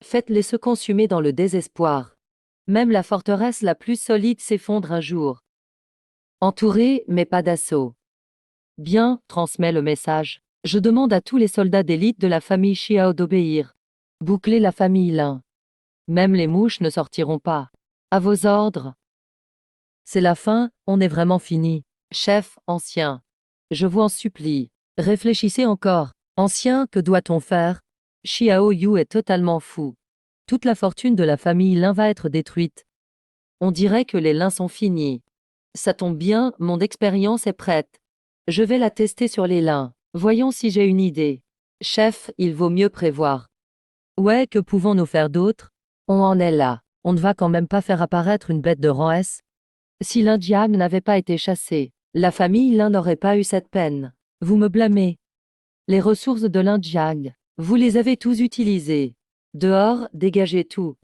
Faites-les se consumer dans le désespoir. Même la forteresse la plus solide s'effondre un jour. Entourez, mais pas d'assaut. Bien, transmet le message. Je demande à tous les soldats d'élite de la famille Xiao d'obéir. Bouclez la famille Lin. Même les mouches ne sortiront pas. À vos ordres. C'est la fin, on est vraiment fini. Chef, ancien. Je vous en supplie. Réfléchissez encore. Ancien, que doit-on faire? Xiao Yu est totalement fou. Toute la fortune de la famille Lin va être détruite. On dirait que les lins sont finis. Ça tombe bien, mon expérience est prête. Je vais la tester sur les lins. Voyons si j'ai une idée. Chef, il vaut mieux prévoir. Ouais, que pouvons-nous faire d'autre? On en est là. On ne va quand même pas faire apparaître une bête de rang S. Si l'Indiag n'avait pas été chassé, la famille Lin n'aurait pas eu cette peine. Vous me blâmez. Les ressources de l'Indiag, vous les avez tous utilisées. Dehors, dégagez tout.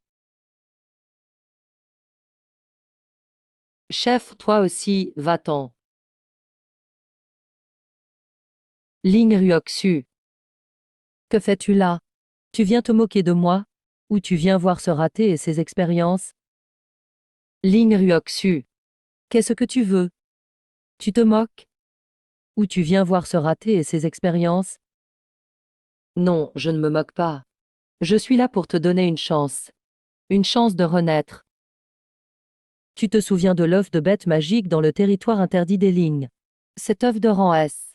Chef, toi aussi, va-t'en. Ling Ruoxu. Que fais-tu là? Tu viens te moquer de moi? Ou tu viens voir ce raté et ses expériences? Ling Ruoxu. Qu'est-ce que tu veux? Tu te moques? Ou tu viens voir ce raté et ses expériences? Non, je ne me moque pas. Je suis là pour te donner une chance. Une chance de renaître. Tu te souviens de l'œuf de bête magique dans le territoire interdit des lignes. Cet œuf de rang S.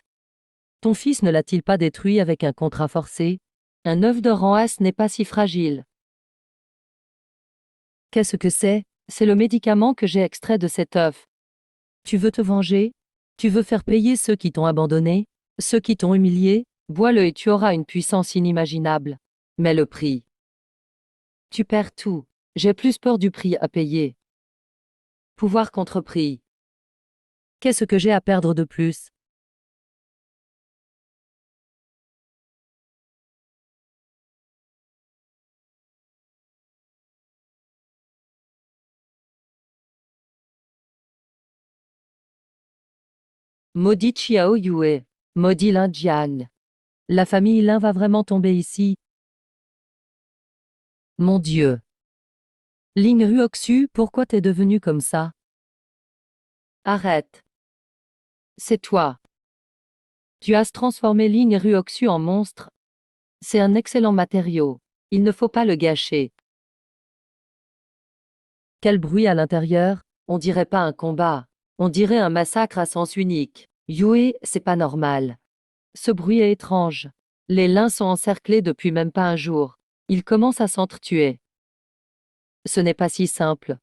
Ton fils ne l'a-t-il pas détruit avec un contrat forcé? Un œuf de rang S n'est pas si fragile. Qu'est-ce que c'est? C'est le médicament que j'ai extrait de cet œuf. Tu veux te venger? Tu veux faire payer ceux qui t'ont abandonné? Ceux qui t'ont humilié? Bois-le et tu auras une puissance inimaginable. Mais le prix. Tu perds tout. J'ai plus peur du prix à payer. Pouvoir contre prix. Qu'est-ce que j'ai à perdre de plus? Maudit Xiao Yue. Maudit Lin Jian. La famille Lin va vraiment tomber ici. Mon Dieu. Ling Ruoxu, pourquoi t'es devenu comme ça? Arrête. C'est toi. Tu as transformé Ling Ruoxu en monstre. C'est un excellent matériau. Il ne faut pas le gâcher. Quel bruit à l'intérieur? On dirait pas un combat. On dirait un massacre à sens unique. Yue, c'est pas normal. Ce bruit est étrange. Les lins sont encerclés depuis même pas un jour. Ils commencent à s'entretuer. Ce n'est pas si simple.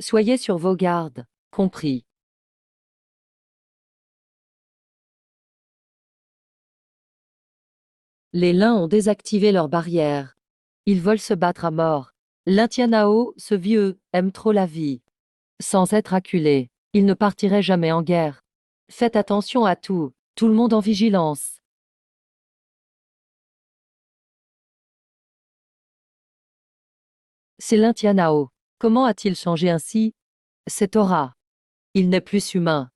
Soyez sur vos gardes. Compris. Les lins ont désactivé leur barrière. Ils veulent se battre à mort. Lin Tianao, ce vieux, aime trop la vie. Sans être acculé, il ne partirait jamais en guerre. Faites attention à tout le monde en vigilance. C'est Lin Tianao. Comment a-t-il changé ainsi? Cette aura. Il n'est plus humain.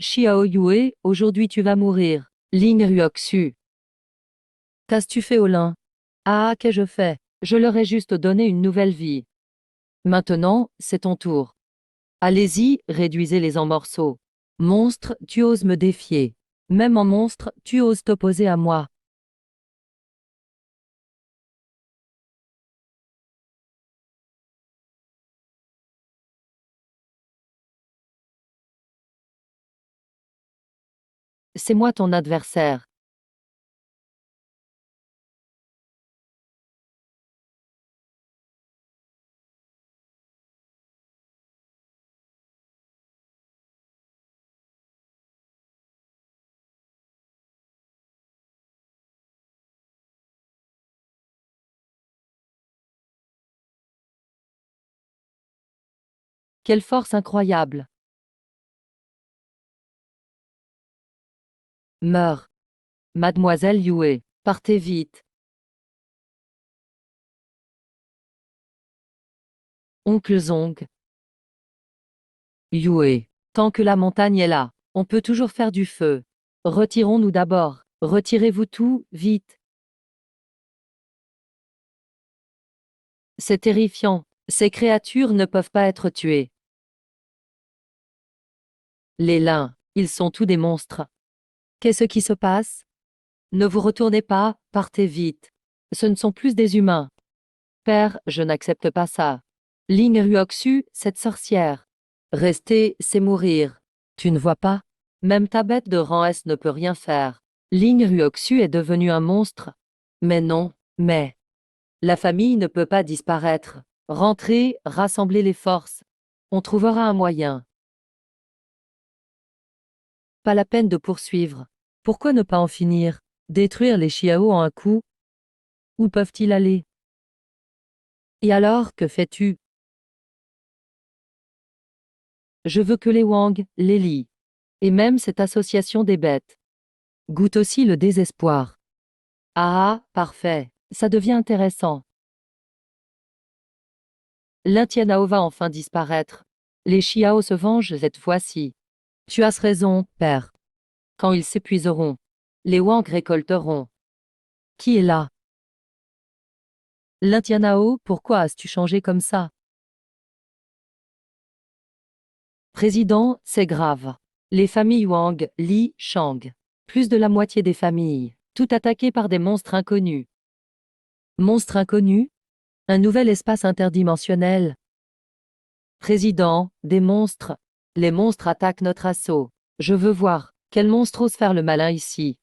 Xiao Yue, aujourd'hui tu vas mourir. Ling Ruoxu. Qu'as-tu fait au lin? Ah, qu'ai-je fait? Je leur ai juste donné une nouvelle vie. Maintenant, c'est ton tour. Allez-y, réduisez-les en morceaux. Monstre, tu oses me défier. Même en monstre, tu oses t'opposer à moi. C'est moi ton adversaire. Quelle force incroyable. Meurs. Mademoiselle Yue, partez vite. Oncle Zong. Yue. Tant que la montagne est là, on peut toujours faire du feu. Retirons-nous d'abord. Retirez-vous tout, vite. C'est terrifiant. Ces créatures ne peuvent pas être tuées. Les lins, ils sont tous des monstres. Qu'est-ce qui se passe? Ne vous retournez pas, partez vite. Ce ne sont plus des humains. Père, je n'accepte pas ça. Ling Ruoxu, cette sorcière. Rester, c'est mourir. Tu ne vois pas? Même ta bête de rang S ne peut rien faire. Ling Ruoxu est devenu un monstre. Mais non, mais. La famille ne peut pas disparaître. Rentrez, rassemblez les forces. On trouvera un moyen. Pas la peine de poursuivre. Pourquoi ne pas en finir? Détruire les Xiao en un coup? Où peuvent-ils aller? Et alors, que fais-tu? Je veux que les Wang, les Li, et même cette association des bêtes, goûtent aussi le désespoir. Ah, parfait, ça devient intéressant. L'Intianao va enfin disparaître. Les Xiao se vengent cette fois-ci. Tu as raison, père. Quand ils s'épuiseront, les Wang récolteront. Qui est là? L'Intianao, pourquoi as-tu changé comme ça? Président, c'est grave. Les familles Wang, Li, Shang. Plus de la moitié des familles, tout attaquées par des monstres inconnus. Monstres inconnus? Un nouvel espace interdimensionnel. Président, des monstres. Les monstres attaquent notre assaut. Je veux voir. Quel monstre ose faire le malin ici?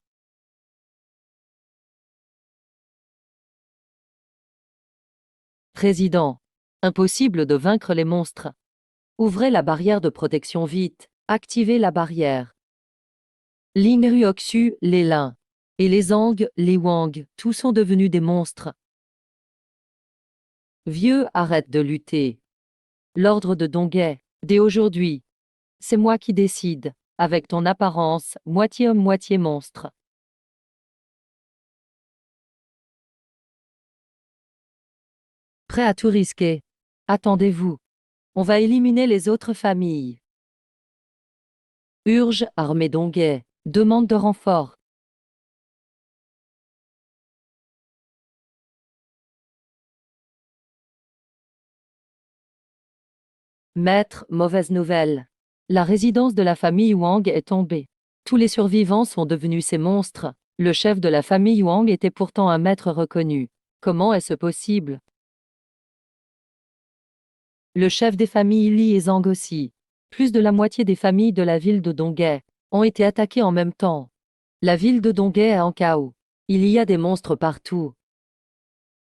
Président. Impossible de vaincre les monstres. Ouvrez la barrière de protection vite. Activez la barrière. Ling Ruoxu, les lins. Et les Zhang, les Wang, tous sont devenus des monstres. Vieux, arrête de lutter. L'ordre de Donghai, dès aujourd'hui. C'est moi qui décide, avec ton apparence, moitié homme, moitié monstre. Prêt à tout risquer. Attendez-vous. On va éliminer les autres familles. Urge, armée d'Onguet. Demande de renfort. Maître, mauvaise nouvelle. La résidence de la famille Wang est tombée. Tous les survivants sont devenus ces monstres. Le chef de la famille Wang était pourtant un maître reconnu. Comment est-ce possible? Le chef des familles Li et Zhang aussi. Plus de la moitié des familles de la ville de Donghae ont été attaquées en même temps. La ville de Donghae est en chaos. Il y a des monstres partout.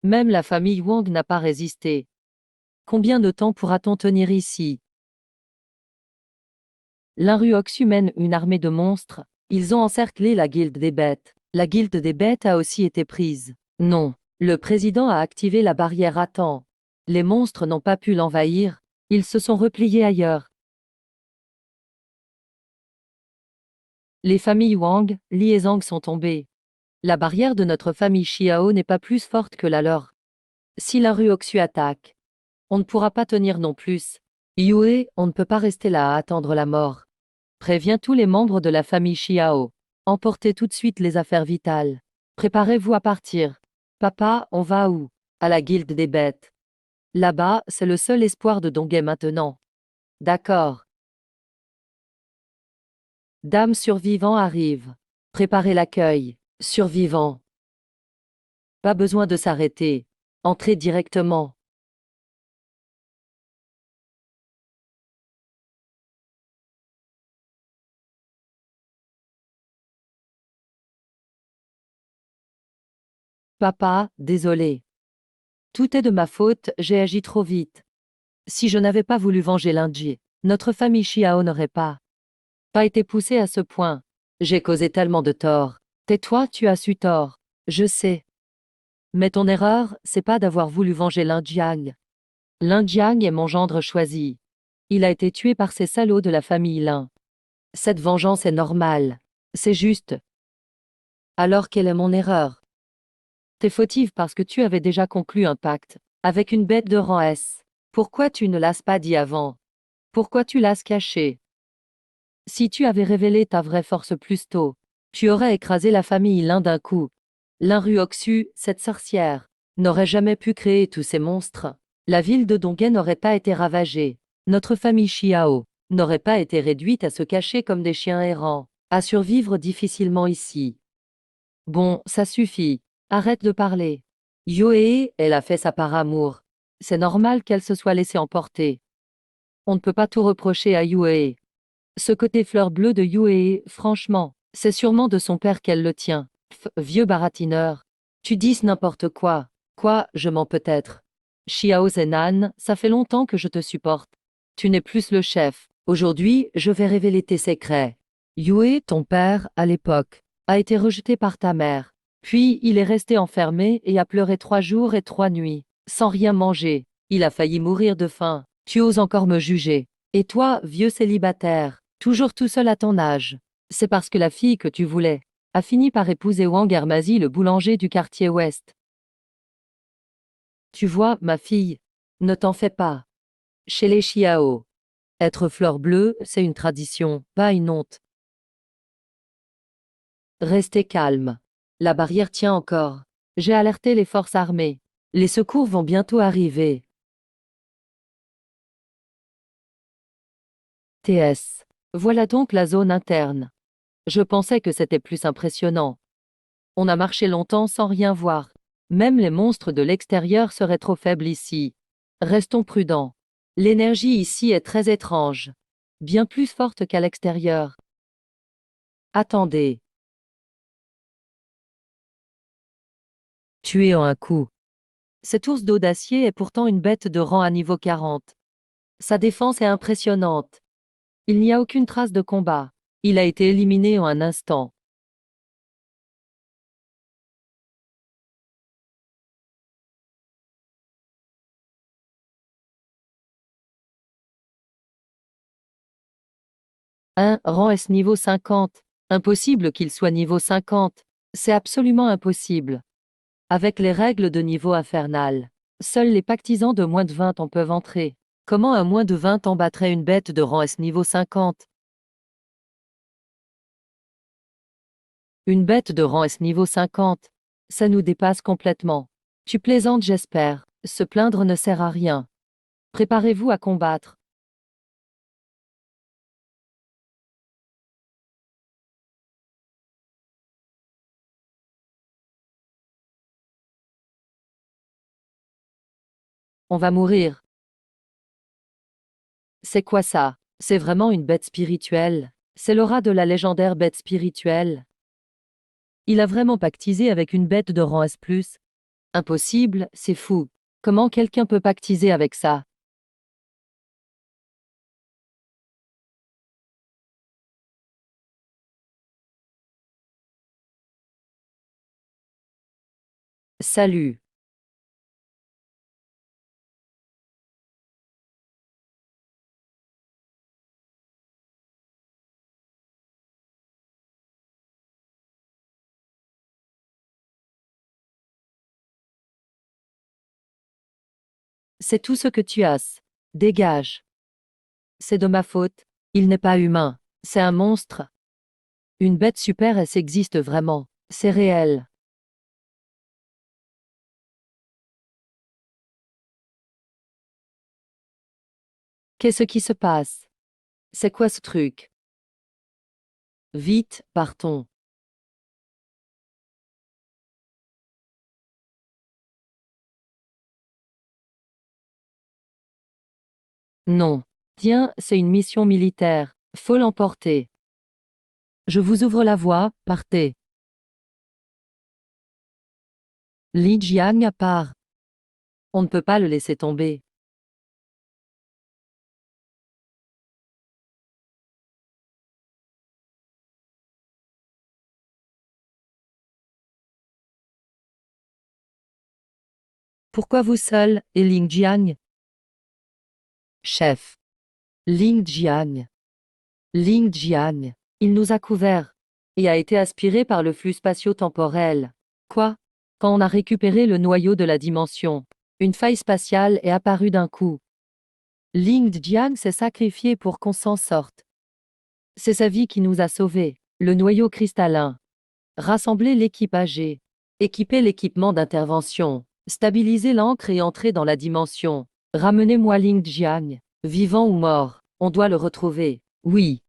Même la famille Wang n'a pas résisté. Combien de temps pourra-t-on tenir ici? L'Inruoxu mène une armée de monstres. Ils ont encerclé la guilde des bêtes. La guilde des bêtes a aussi été prise. Non. Le président a activé la barrière à temps. Les monstres n'ont pas pu l'envahir. Ils se sont repliés ailleurs. Les familles Wang, Li et Zhang sont tombées. La barrière de notre famille Xiao n'est pas plus forte que la leur. Si l'Inruoxu attaque, on ne pourra pas tenir non plus. Yue, on ne peut pas rester là à attendre la mort. Préviens tous les membres de la famille Xiao. Emportez tout de suite les affaires vitales. Préparez-vous à partir. Papa, on va où? À la guilde des bêtes. Là-bas, c'est le seul espoir de Donghae maintenant. D'accord. Dame survivant arrive. Préparez l'accueil. Survivant. Pas besoin de s'arrêter. Entrez directement. Papa, désolé. Tout est de ma faute, j'ai agi trop vite. Si je n'avais pas voulu venger Lingji, notre famille Xiao n'aurait pas été poussée à ce point. J'ai causé tellement de tort. Tais-toi, tu as su tort. Je sais. Mais ton erreur, c'est pas d'avoir voulu venger Lin Jiang. Lin Jiang est mon gendre choisi. Il a été tué par ces salauds de la famille Lin. Cette vengeance est normale. C'est juste. Alors quelle est mon erreur? T'es fautive parce que tu avais déjà conclu un pacte avec une bête de rang S. Pourquoi tu ne l'as pas dit avant? Pourquoi tu l'as caché? Si tu avais révélé ta vraie force plus tôt, tu aurais écrasé la famille Lin d'un coup. L'Inruoxu, cette sorcière, n'aurait jamais pu créer tous ces monstres. La ville de Donghae n'aurait pas été ravagée. Notre famille Xiao n'aurait pas été réduite à se cacher comme des chiens errants, à survivre difficilement ici. Bon, ça suffit. Arrête de parler. Yohei, elle a fait ça par amour. C'est normal qu'elle se soit laissée emporter. On ne peut pas tout reprocher à Yohei. Ce côté fleur bleue de Yohei, franchement, c'est sûrement de son père qu'elle le tient. Vieux baratineur. Tu dis n'importe quoi. Quoi, je mens peut-être. Xiao Zenan, ça fait longtemps que je te supporte. Tu n'es plus le chef. Aujourd'hui, je vais révéler tes secrets. Yue, ton père, à l'époque, a été rejeté par ta mère. Puis, il est resté enfermé et a pleuré 3 jours et 3 nuits, sans rien manger. Il a failli mourir de faim. Tu oses encore me juger. Et toi, vieux célibataire, toujours tout seul à ton âge. C'est parce que la fille que tu voulais a fini par épouser Wang Ermazi, le boulanger du quartier ouest. Tu vois, ma fille, ne t'en fais pas. Chez les Xiao, être fleur bleue, c'est une tradition, pas une honte. Restez calme. La barrière tient encore. J'ai alerté les forces armées. Les secours vont bientôt arriver. TS. Voilà donc la zone interne. Je pensais que c'était plus impressionnant. On a marché longtemps sans rien voir. Même les monstres de l'extérieur seraient trop faibles ici. Restons prudents. L'énergie ici est très étrange. Bien plus forte qu'à l'extérieur. Attendez. Tué en un coup. Cet ours d'eau d'acier est pourtant une bête de rang à niveau 40. Sa défense est impressionnante. Il n'y a aucune trace de combat. Il a été éliminé en un instant. Un rang S niveau 50. Impossible qu'il soit niveau 50. C'est absolument impossible. Avec les règles de niveau infernal, Seuls les pactisans de moins de 20 ans peuvent entrer. Comment un moins de 20 ans battrait une bête de rang S niveau 50? Une bête de rang S niveau 50? Ça nous dépasse complètement. Tu plaisantes, j'espère. Se plaindre ne sert à rien. Préparez-vous à combattre. On va mourir. C'est quoi ça? C'est vraiment une bête spirituelle. C'est l'aura de la légendaire bête spirituelle. Il a vraiment pactisé avec une bête de rang S+. Impossible, c'est fou. Comment quelqu'un peut pactiser avec ça? Salut. C'est tout ce que tu as. Dégage. C'est de ma faute. Il n'est pas humain. C'est un monstre. Une bête super S existe vraiment. C'est réel. Qu'est-ce qui se passe? C'est quoi ce truc? Vite, partons. Non. Tiens, c'est une mission militaire. Faut l'emporter. Je vous ouvre la voie, partez. Li Jiang part. On ne peut pas le laisser tomber. Pourquoi vous seul, et Ling Jiang? Chef. Ling Jiang. Ling Jiang. Il nous a couverts et a été aspiré par le flux spatio-temporel. Quoi? Quand on a récupéré le noyau de la dimension, une faille spatiale est apparue d'un coup. Ling Jiang s'est sacrifié pour qu'on s'en sorte. C'est sa vie qui nous a sauvés. Le noyau cristallin. Rassembler l'équipe âgée. Équiper l'équipement d'intervention. Stabiliser l'encre et entrer dans la dimension. Ramenez-moi Ling Jiang. Vivant ou mort, on doit le retrouver. Oui.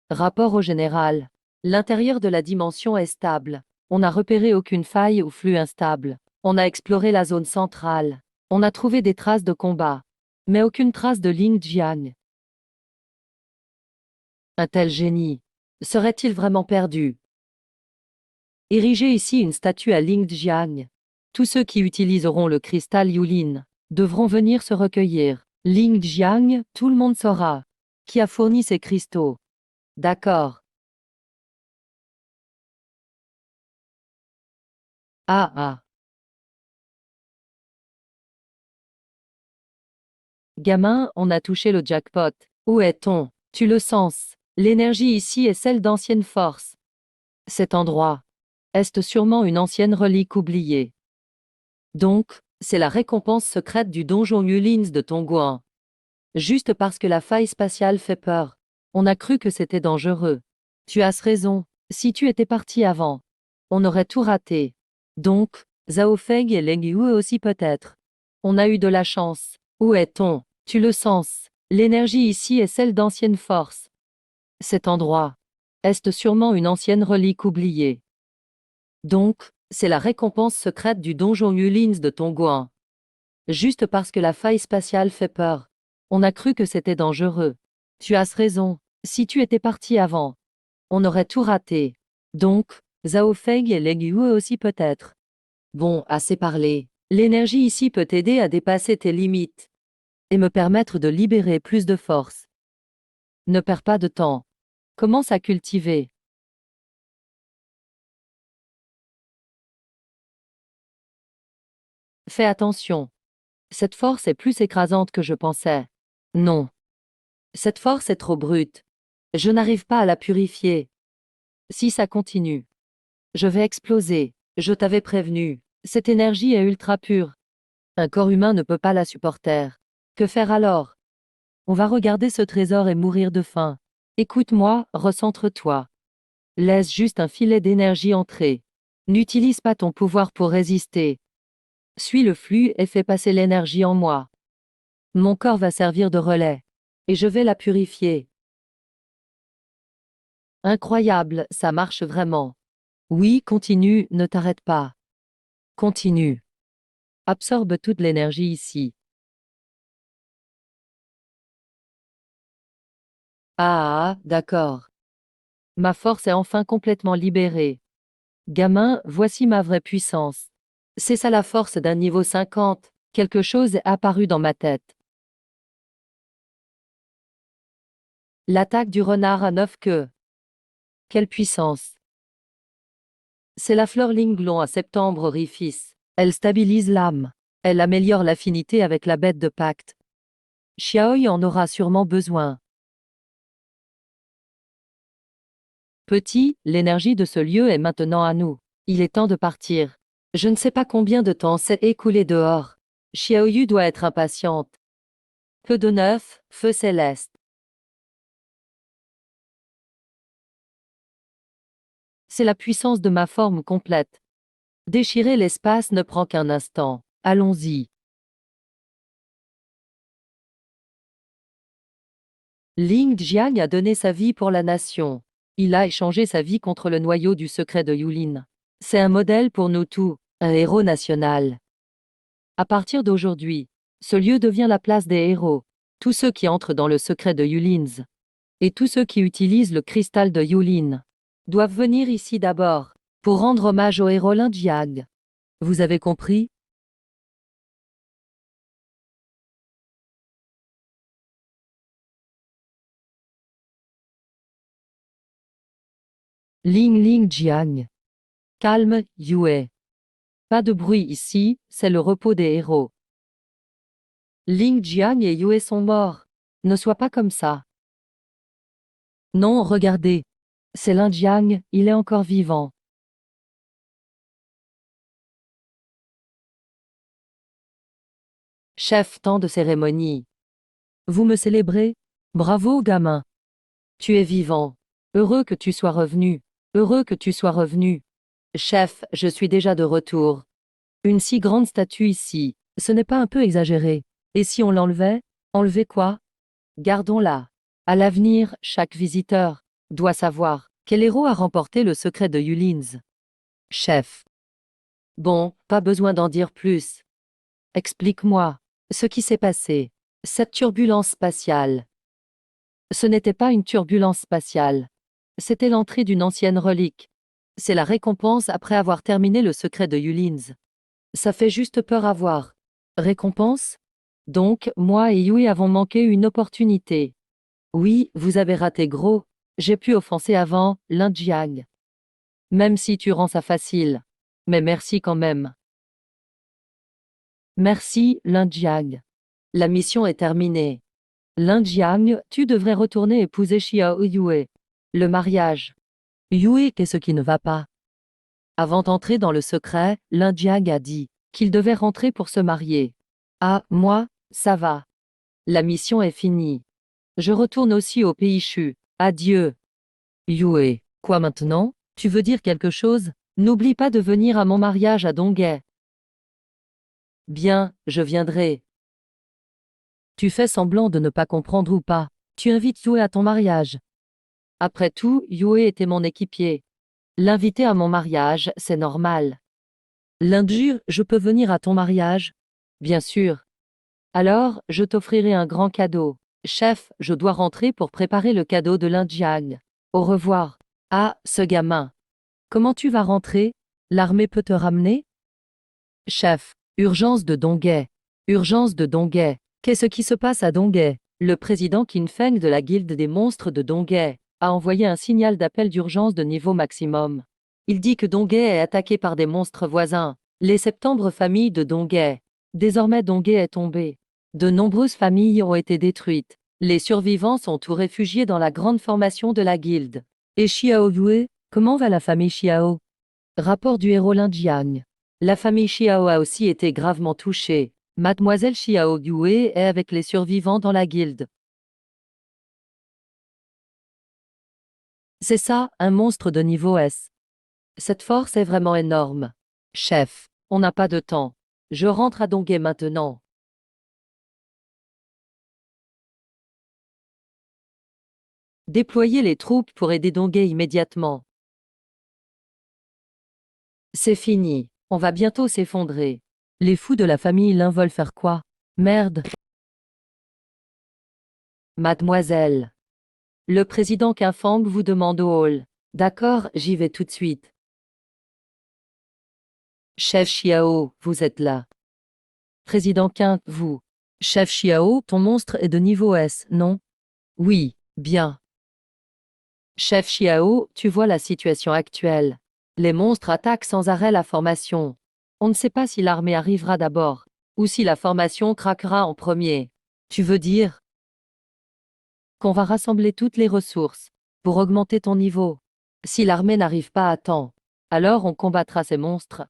Rapport au général. L'intérieur de la dimension est stable. On n'a repéré aucune faille ou flux instable. On a exploré la zone centrale. On a trouvé des traces de combat. Mais aucune trace de Ling Jiang. Un tel génie. Serait-il vraiment perdu? Érigez ici une statue à Ling Jiang. Tous ceux qui utiliseront le cristal Yulin devront venir se recueillir. Ling Jiang, tout le monde saura. Qui a fourni ces cristaux? D'accord. Ah ah. Gamin, on a touché le jackpot. Où est-on? Tu le sens. L'énergie ici est celle d'anciennes forces. Cet endroit est sûrement une ancienne relique oubliée. Donc, c'est la récompense secrète du donjon Yulins de Tongguan. Juste parce que la faille spatiale fait peur. On a cru que c'était dangereux. Tu as raison. Si tu étais parti avant, on aurait tout raté. Donc, Zhao Feng et Leng Yue aussi peut-être. On a eu de la chance. Où est-on? Tu le sens. L'énergie ici est celle d'anciennes forces. Cet endroit est sûrement une ancienne relique oubliée. Donc, c'est la récompense secrète du donjon Yulins de Tongguan. Juste parce que la faille spatiale fait peur. On a cru que c'était dangereux. Tu as raison. Si tu étais parti avant, on aurait tout raté. Donc, Zhao Feng et Leng Yue aussi peut-être. Bon, assez parlé. L'énergie ici peut t'aider à dépasser tes limites et me permettre de libérer plus de force. Ne perds pas de temps. Commence à cultiver. Fais attention. Cette force est plus écrasante que je pensais. Non. Cette force est trop brute. Je n'arrive pas à la purifier. Si ça continue, je vais exploser. Je t'avais prévenu. Cette énergie est ultra pure. Un corps humain ne peut pas la supporter. Que faire alors? On va regarder ce trésor et mourir de faim. Écoute-moi, recentre-toi. Laisse juste un filet d'énergie entrer. N'utilise pas ton pouvoir pour résister. Suis le flux et fais passer l'énergie en moi. Mon corps va servir de relais. Et je vais la purifier. Incroyable, ça marche vraiment. Oui, continue, ne t'arrête pas. Continue. Absorbe toute l'énergie ici. Ah, d'accord. Ma force est enfin complètement libérée. Gamin, voici ma vraie puissance. C'est ça la force d'un niveau 50. Quelque chose est apparu dans ma tête. L'attaque du renard à 9 queues. Quelle puissance! C'est la fleur Linglon à septembre orifice. Elle stabilise l'âme. Elle améliore l'affinité avec la bête de pacte. Xiaoyu en aura sûrement besoin. Petit, l'énergie de ce lieu est maintenant à nous. Il est temps de partir. Je ne sais pas combien de temps s'est écoulé dehors. Xiaoyu doit être impatiente. Peu de neuf, feu céleste. C'est la puissance de ma forme complète. Déchirer l'espace ne prend qu'un instant. Allons-y. Ling Jiang a donné sa vie pour la nation. Il a échangé sa vie contre le noyau du secret de Yulin. C'est un modèle pour nous tous, un héros national. À partir d'aujourd'hui, ce lieu devient la place des héros. Tous ceux qui entrent dans le secret de Yulins et tous ceux qui utilisent le cristal de Yulin doivent venir ici d'abord pour rendre hommage au héros Lin Jiang. Vous avez compris? Ling Jiang. Calme, Yue. Pas de bruit ici, c'est le repos des héros. Ling Jiang et Yue sont morts. Ne sois pas comme ça. Non, regardez. C'est Lin Jiang, il est encore vivant. Chef, temps de cérémonie. Vous me célébrez? Bravo, gamin. Tu es vivant. Heureux que tu sois revenu. Heureux que tu sois revenu. Chef, je suis déjà de retour. Une si grande statue ici, ce n'est pas un peu exagéré? Et si on l'enlevait? Enlever quoi? Gardons-la. À l'avenir, chaque visiteur doit savoir quel héros a remporté le secret de Yulins. Chef. Bon, pas besoin d'en dire plus. Explique-moi ce qui s'est passé. Cette turbulence spatiale. Ce n'était pas une turbulence spatiale. C'était l'entrée d'une ancienne relique. C'est la récompense après avoir terminé le secret de Yulins. Ça fait juste peur à voir. Récompense? Donc, moi et Yui avons manqué une opportunité. Oui, vous avez raté gros. J'ai pu offenser avant, Lin Jiang. Même si tu rends ça facile. Mais merci quand même. Merci, Lin Jiang. La mission est terminée. Lin Jiang, tu devrais retourner épouser Xiao Yue. Le mariage. Yue, qu'est-ce qui ne va pas? Avant d'entrer dans le secret, Lin Jiang a dit qu'il devait rentrer pour se marier. Ah, moi, ça va. La mission est finie. Je retourne aussi au pays Shu. Adieu. Yue, quoi maintenant? Tu veux dire quelque chose? N'oublie pas de venir à mon mariage à Donghae. Bien, je viendrai. Tu fais semblant de ne pas comprendre ou pas? Tu invites Yue à ton mariage. Après tout, Yue était mon équipier. L'inviter à mon mariage, c'est normal. Lundi, je peux venir à ton mariage? Bien sûr. Alors, je t'offrirai un grand cadeau. Chef, je dois rentrer pour préparer le cadeau de Lin Jiang. Au revoir. Ah, ce gamin. Comment tu vas rentrer? L'armée peut te ramener? Chef, urgence de Donghae. Urgence de Donghae. Qu'est-ce qui se passe à Donghae? Le président Qin Feng de la guilde des monstres de Donghae a envoyé un signal d'appel d'urgence de niveau maximum. Il dit que Donghae est attaqué par des monstres voisins, les septembre familles de Donghae. Désormais Donghae est tombé. De nombreuses familles ont été détruites. Les survivants sont tous réfugiés dans la grande formation de la guilde. Et Xiao Yue, comment va la famille Xiao? Rapport du héros Lin Jiang. La famille Xiao a aussi été gravement touchée. Mademoiselle Xiao Yue est avec les survivants dans la guilde. C'est ça, un monstre de niveau S. Cette force est vraiment énorme. Chef, on n'a pas de temps. Je rentre à Donghae maintenant. Déployez les troupes pour aider Donghae immédiatement. C'est fini. On va bientôt s'effondrer. Les fous de la famille Lin veulent faire quoi? Merde. Mademoiselle. Le président Qinfang vous demande au hall. D'accord, j'y vais tout de suite. Chef Xiao, vous êtes là. Président Qin, vous. Chef Xiao, ton monstre est de niveau S, non? Oui, bien. Chef Xiao, tu vois la situation actuelle. Les monstres attaquent sans arrêt la formation. On ne sait pas si l'armée arrivera d'abord, ou si la formation craquera en premier. Tu veux dire qu'on va rassembler toutes les ressources pour augmenter ton niveau. Si l'armée n'arrive pas à temps, alors on combattra ces monstres.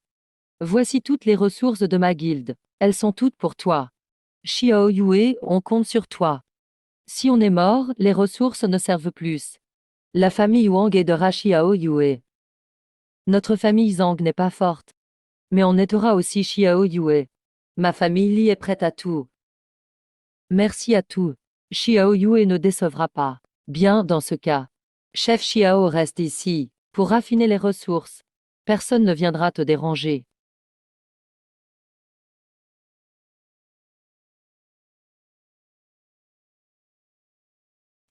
Voici toutes les ressources de ma guilde. Elles sont toutes pour toi. Xiao Yue, on compte sur toi. Si on est mort, les ressources ne servent plus. La famille Wang aidera Xiao Yue. Notre famille Zhang n'est pas forte. Mais on aidera aussi Xiao Yue. Ma famille Li est prête à tout. Merci à tout. Xiao Yue ne décevra pas. Bien, dans ce cas. Chef Xiao reste ici, pour raffiner les ressources. Personne ne viendra te déranger.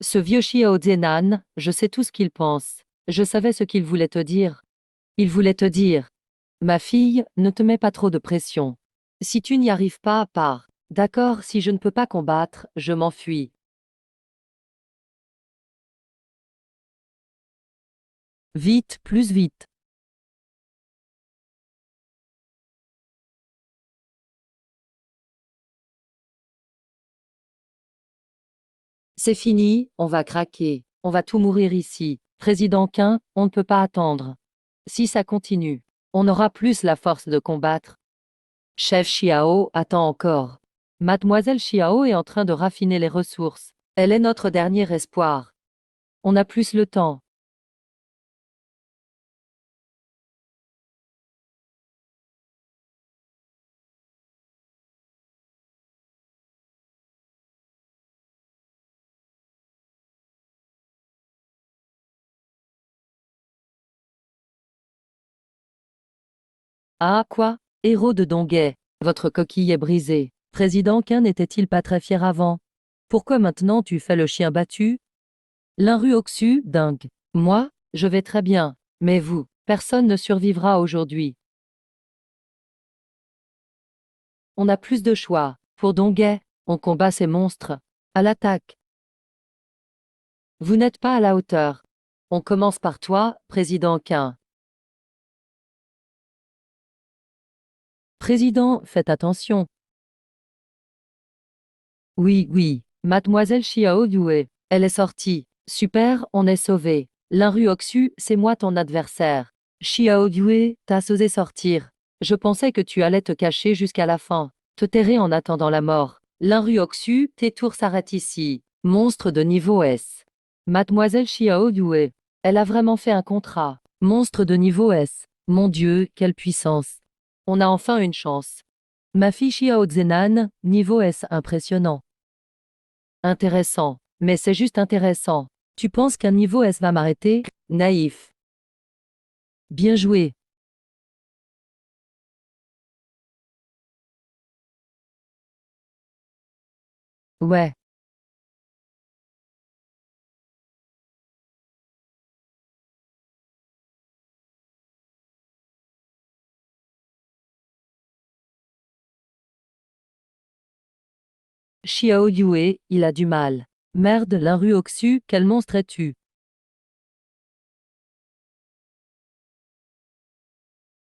Ce vieux Xiao Zenan, je sais tout ce qu'il pense. Je savais ce qu'il voulait te dire. Il voulait te dire. Ma fille, ne te mets pas trop de pression. Si tu n'y arrives pas, pars. D'accord, si je ne peux pas combattre, je m'enfuis. Vite, plus vite. C'est fini, on va craquer. On va tout mourir ici. Président Qin, on ne peut pas attendre. Si ça continue, on aura plus la force de combattre. Chef Xiao, attends encore. Mademoiselle Xiao est en train de raffiner les ressources. Elle est notre dernier espoir. On a plus le temps. Ah, quoi? Héros de Donghae, votre coquille est brisée. Président Qin n'était-il pas très fier avant? Pourquoi maintenant tu fais le chien battu? L'Inru Oxu, dingue. Moi, je vais très bien. Mais vous, personne ne survivra aujourd'hui. On a plus de choix. Pour Donghae, on combat ces monstres. À l'attaque. Vous n'êtes pas à la hauteur. On commence par toi, président Qin. Président, faites attention. Oui, oui. Mademoiselle Xiao Yue. Elle est sortie. Super, on est sauvé. L'Inru Oxu, c'est moi ton adversaire. Xiao Yue, t'as osé sortir. Je pensais que tu allais te cacher jusqu'à la fin. Te terrer en attendant la mort. L'Inru Oxu, tes tours s'arrêtent ici. Monstre de niveau S. Mademoiselle Xiao Yue. Elle a vraiment fait un contrat. Monstre de niveau S. Mon Dieu, quelle puissance. On a enfin une chance. Ma fille Xiao Zenan, niveau S impressionnant. Intéressant. Mais c'est juste intéressant. Tu penses qu'un niveau S va m'arrêter? Naïf. Bien joué. Ouais. Xiao Yue, il a du mal. Merde, l'Inru Oxu, quel monstre es-tu?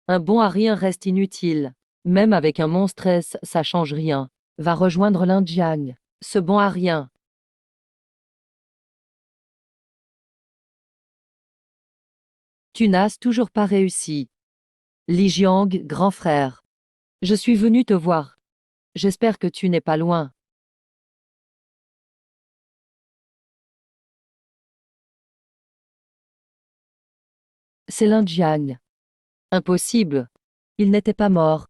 Un bon à rien reste inutile. Même avec un monstre S, ça change rien. Va rejoindre l'Indiang. Ce bon à rien. Tu n'as toujours pas réussi. Li Jiang, grand frère. Je suis venu te voir. J'espère que tu n'es pas loin. C'est Lin Jiang. Impossible. Il n'était pas mort.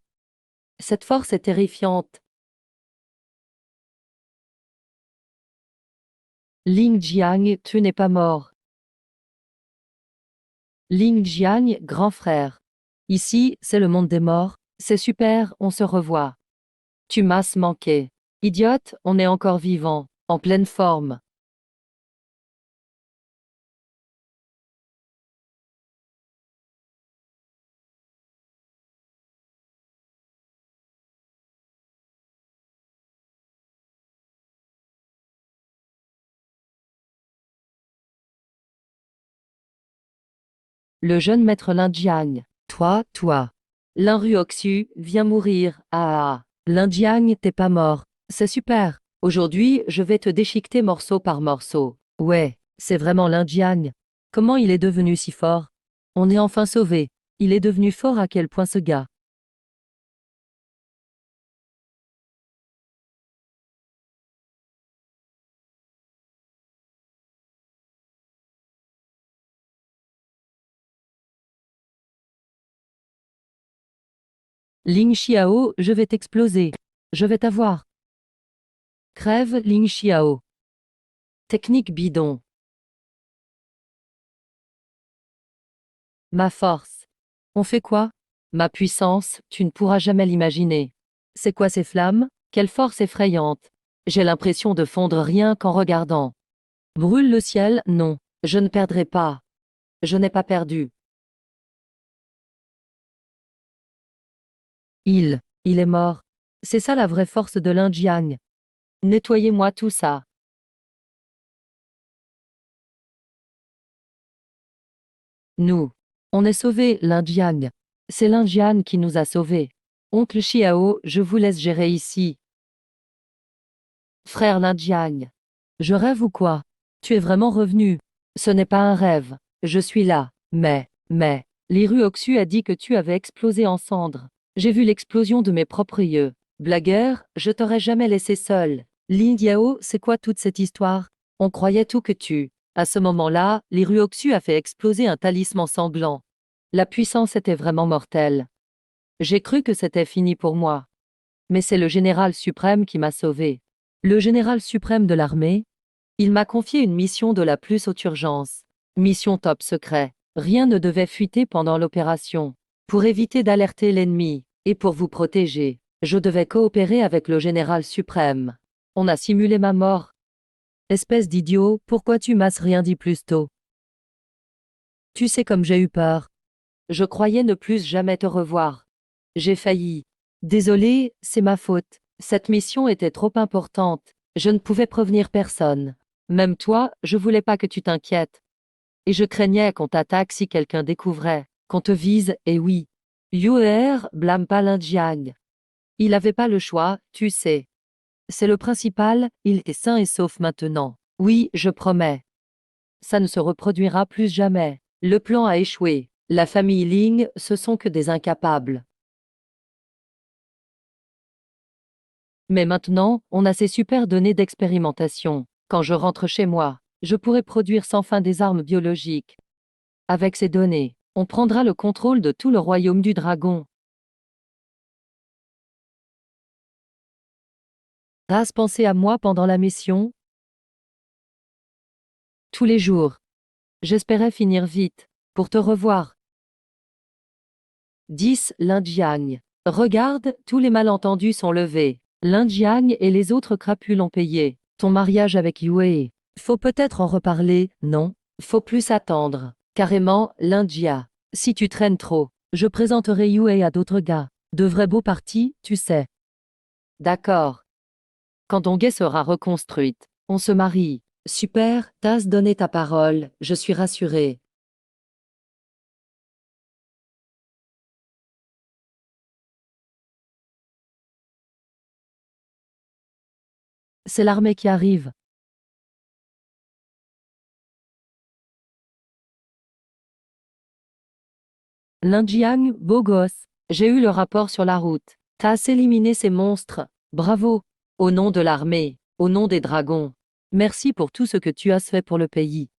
Cette force est terrifiante. Ling Jiang, tu n'es pas mort. Ling Jiang, grand frère. Ici, c'est le monde des morts. C'est super, on se revoit. Tu m'as manqué. Idiote, on est encore vivant, en pleine forme. Le jeune maître Lin Jiang. Toi. Lin Ruoxu vient mourir. Ah. Lin Jiang, t'es pas mort. C'est super. Aujourd'hui, je vais te déchiqueter morceau par morceau. Ouais, c'est vraiment Lin Jiang. Comment il est devenu si fort? On est enfin sauvé. Il est devenu fort à quel point ce gars? Ling Xiao, je vais t'exploser. Je vais t'avoir. Crève, Ling Xiao. Technique bidon. Ma force. On fait quoi? Ma puissance, tu ne pourras jamais l'imaginer. C'est quoi ces flammes? Quelle force effrayante. J'ai l'impression de fondre rien qu'en regardant. Brûle le ciel, non. Je ne perdrai pas. Je n'ai pas perdu. Il est mort. C'est ça la vraie force de l'Indiang. Nettoyez-moi tout ça. Nous. On est sauvés, l'Indiang. C'est l'Indian qui nous a sauvés. Oncle Xiao, je vous laisse gérer ici. Frère Linjiang. Je rêve ou quoi? Tu es vraiment revenu. Ce n'est pas un rêve. Je suis là. Mais, Liru Oxu a dit que tu avais explosé en cendres. J'ai vu l'explosion de mes propres yeux. Blagueur, je t'aurais jamais laissé seul. Lin Yao, c'est quoi toute cette histoire? On croyait tout que tu. À ce moment-là, Liru Oxu a fait exploser un talisman sanglant. La puissance était vraiment mortelle. J'ai cru que c'était fini pour moi. Mais c'est le général suprême qui m'a sauvé. Le général suprême de l'armée, il m'a confié une mission de la plus haute urgence. Mission top secret. Rien ne devait fuiter pendant l'opération. Pour éviter d'alerter l'ennemi, et pour vous protéger, je devais coopérer avec le général suprême. On a simulé ma mort. Espèce d'idiot, pourquoi tu m'as rien dit plus tôt? Tu sais comme j'ai eu peur. Je croyais ne plus jamais te revoir. J'ai failli. Désolé, c'est ma faute. Cette mission était trop importante. Je ne pouvais prévenir personne. Même toi, je voulais pas que tu t'inquiètes. Et je craignais qu'on t'attaque si quelqu'un découvrait, qu'on te vise, et oui. Yuer, blâme pas l'Indiang. Il avait pas le choix, tu sais. C'est le principal, il est sain et sauf maintenant. Oui, je promets. Ça ne se reproduira plus jamais. Le plan a échoué. La famille Ling, ce sont que des incapables. Mais maintenant, on a ces super données d'expérimentation. Quand je rentre chez moi, je pourrai produire sans fin des armes biologiques. Avec ces données, on prendra le contrôle de tout le royaume du dragon. As pensé à moi pendant la mission? Tous les jours. J'espérais finir vite, pour te revoir. 10. L'Indiang. Regarde, tous les malentendus sont levés. L'Indiang et les autres crapules ont payé. Ton mariage avec Yue. Faut peut-être en reparler, non? Faut plus attendre. Carrément, l'India. Si tu traînes trop, je présenterai Yue à d'autres gars. De vrais beaux partis, tu sais. D'accord. Quand Donghae sera reconstruite, on se marie. Super, t'as donné ta parole, je suis rassurée. C'est l'armée qui arrive. Linjiang, beau gosse. J'ai eu le rapport sur la route. T'as éliminé ces monstres. Bravo. Au nom de l'armée, au nom des dragons. Merci pour tout ce que tu as fait pour le pays.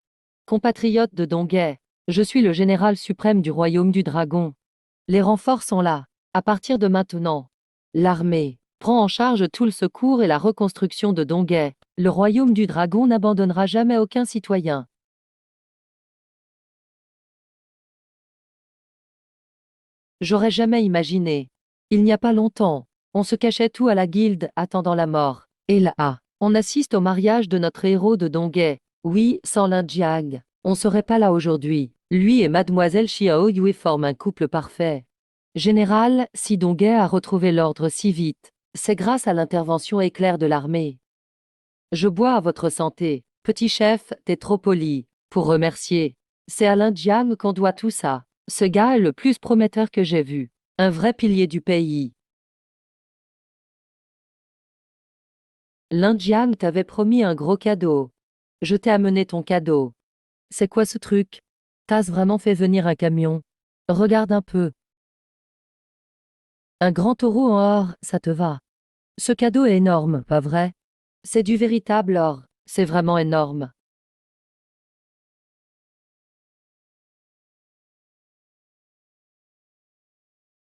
Compatriote de Donghae, je suis le général suprême du royaume du dragon. Les renforts sont là. À partir de maintenant, l'armée prend en charge tout le secours et la reconstruction de Donghae. Le royaume du dragon n'abandonnera jamais aucun citoyen. J'aurais jamais imaginé. Il n'y a pas longtemps, on se cachait tout à la guilde attendant la mort. Et là, on assiste au mariage de notre héros de Donghae. Oui, sans Linjiang, on serait pas là aujourd'hui. Lui et mademoiselle Xiao Yue forment un couple parfait. Général, si Donghae a retrouvé l'ordre si vite, c'est grâce à l'intervention éclair de l'armée. Je bois à votre santé. Petit chef, t'es trop poli. Pour remercier. C'est à Linjiang qu'on doit tout ça. Ce gars est le plus prometteur que j'ai vu. Un vrai pilier du pays. Linjiang t'avait promis un gros cadeau. Je t'ai amené ton cadeau. C'est quoi ce truc? T'as vraiment fait venir un camion? Regarde un peu. Un grand taureau en or, ça te va. Ce cadeau est énorme, pas vrai? C'est du véritable or. C'est vraiment énorme.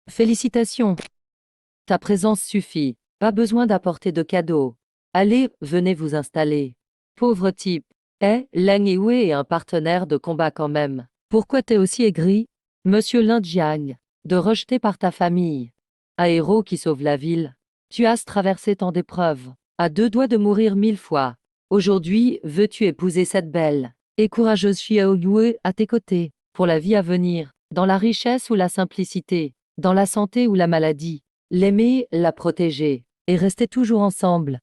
Félicitations. Ta présence suffit. Pas besoin d'apporter de cadeaux. Allez, venez vous installer. Pauvre type. Leng Yue est un partenaire de combat quand même. Pourquoi t'es aussi aigri? Monsieur Linjiang. De rejeter par ta famille. Un héros qui sauve la ville. Tu as traversé tant d'épreuves. À deux doigts de mourir 1000 fois. Aujourd'hui, veux-tu épouser cette belle et courageuse Xiao Yue à tes côtés, pour la vie à venir, dans la richesse ou la simplicité, dans la santé ou la maladie? L'aimer, la protéger, et rester toujours ensemble.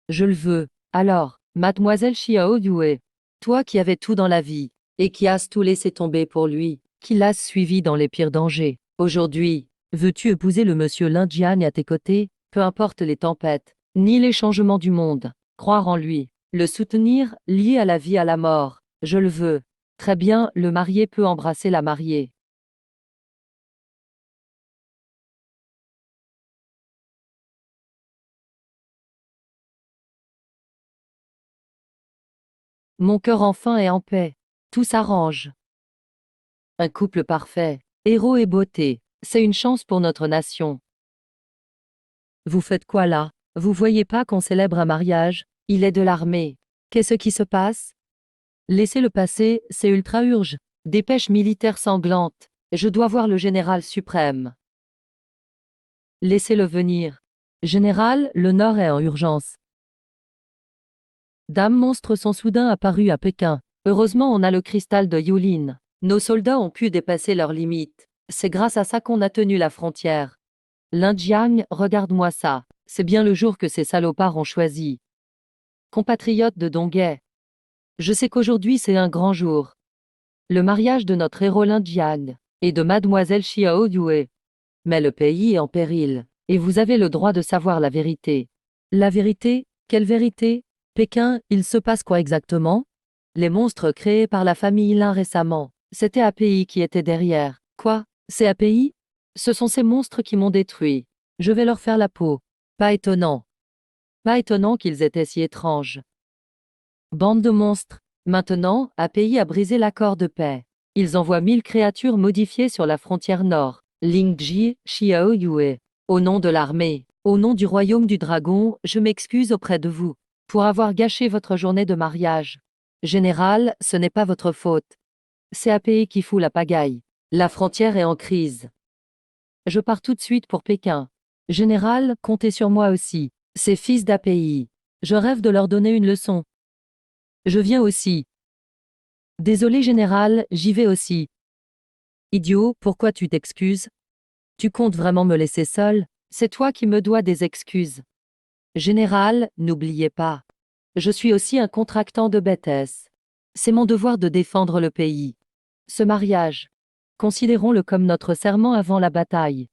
Je le veux. Alors, mademoiselle Xiao Yue, toi qui avais tout dans la vie, et qui as tout laissé tomber pour lui, qui l'as suivi dans les pires dangers, aujourd'hui, veux-tu épouser le monsieur Linjiang à tes côtés, peu importe les tempêtes, ni les changements du monde, croire en lui, le soutenir, lié à la vie à la mort, je le veux. Très bien, le marié peut embrasser la mariée. Mon cœur enfin est en paix. Tout s'arrange. Un couple parfait. Héros et beauté. C'est une chance pour notre nation. Vous faites quoi là? Vous voyez pas qu'on célèbre un mariage? Il est de l'armée. Qu'est-ce qui se passe? Laissez-le passer, c'est ultra urge. Dépêche militaire sanglante. Je dois voir le général suprême. Laissez-le venir. Général, le Nord est en urgence. Dames monstres sont soudain apparus à Pékin. Heureusement on a le cristal de Yulin. Nos soldats ont pu dépasser leurs limites. C'est grâce à ça qu'on a tenu la frontière. Linjiang, regarde-moi ça. C'est bien le jour que ces salopards ont choisi. Compatriotes de Donghae. Je sais qu'aujourd'hui c'est un grand jour. Le mariage de notre héros Linjiang et de mademoiselle Xiao Yue. Mais le pays est en péril, et vous avez le droit de savoir la vérité. La vérité? Quelle vérité? Pékin, il se passe quoi exactement? Les monstres créés par la famille Lin récemment. C'était API qui était derrière. Quoi? C'est API? Ce sont ces monstres qui m'ont détruit. Je vais leur faire la peau. Pas étonnant. Pas étonnant qu'ils étaient si étranges. Bande de monstres. Maintenant, API a brisé l'accord de paix. Ils envoient 1000 créatures modifiées sur la frontière nord. Lingji, Xiao Yue. Au nom de l'armée, au nom du royaume du dragon, je m'excuse auprès de vous pour avoir gâché votre journée de mariage. Général, ce n'est pas votre faute. C'est API qui fout la pagaille. La frontière est en crise. Je pars tout de suite pour Pékin. Général, comptez sur moi aussi. Ces fils d'API. Je rêve de leur donner une leçon. Je viens aussi. Désolé général, j'y vais aussi. Idiot, pourquoi tu t'excuses? Tu comptes vraiment me laisser seul? C'est toi qui me dois des excuses. Général, n'oubliez pas. Je suis aussi un contractant de bêtesse. C'est mon devoir de défendre le pays. Ce mariage. Considérons-le comme notre serment avant la bataille.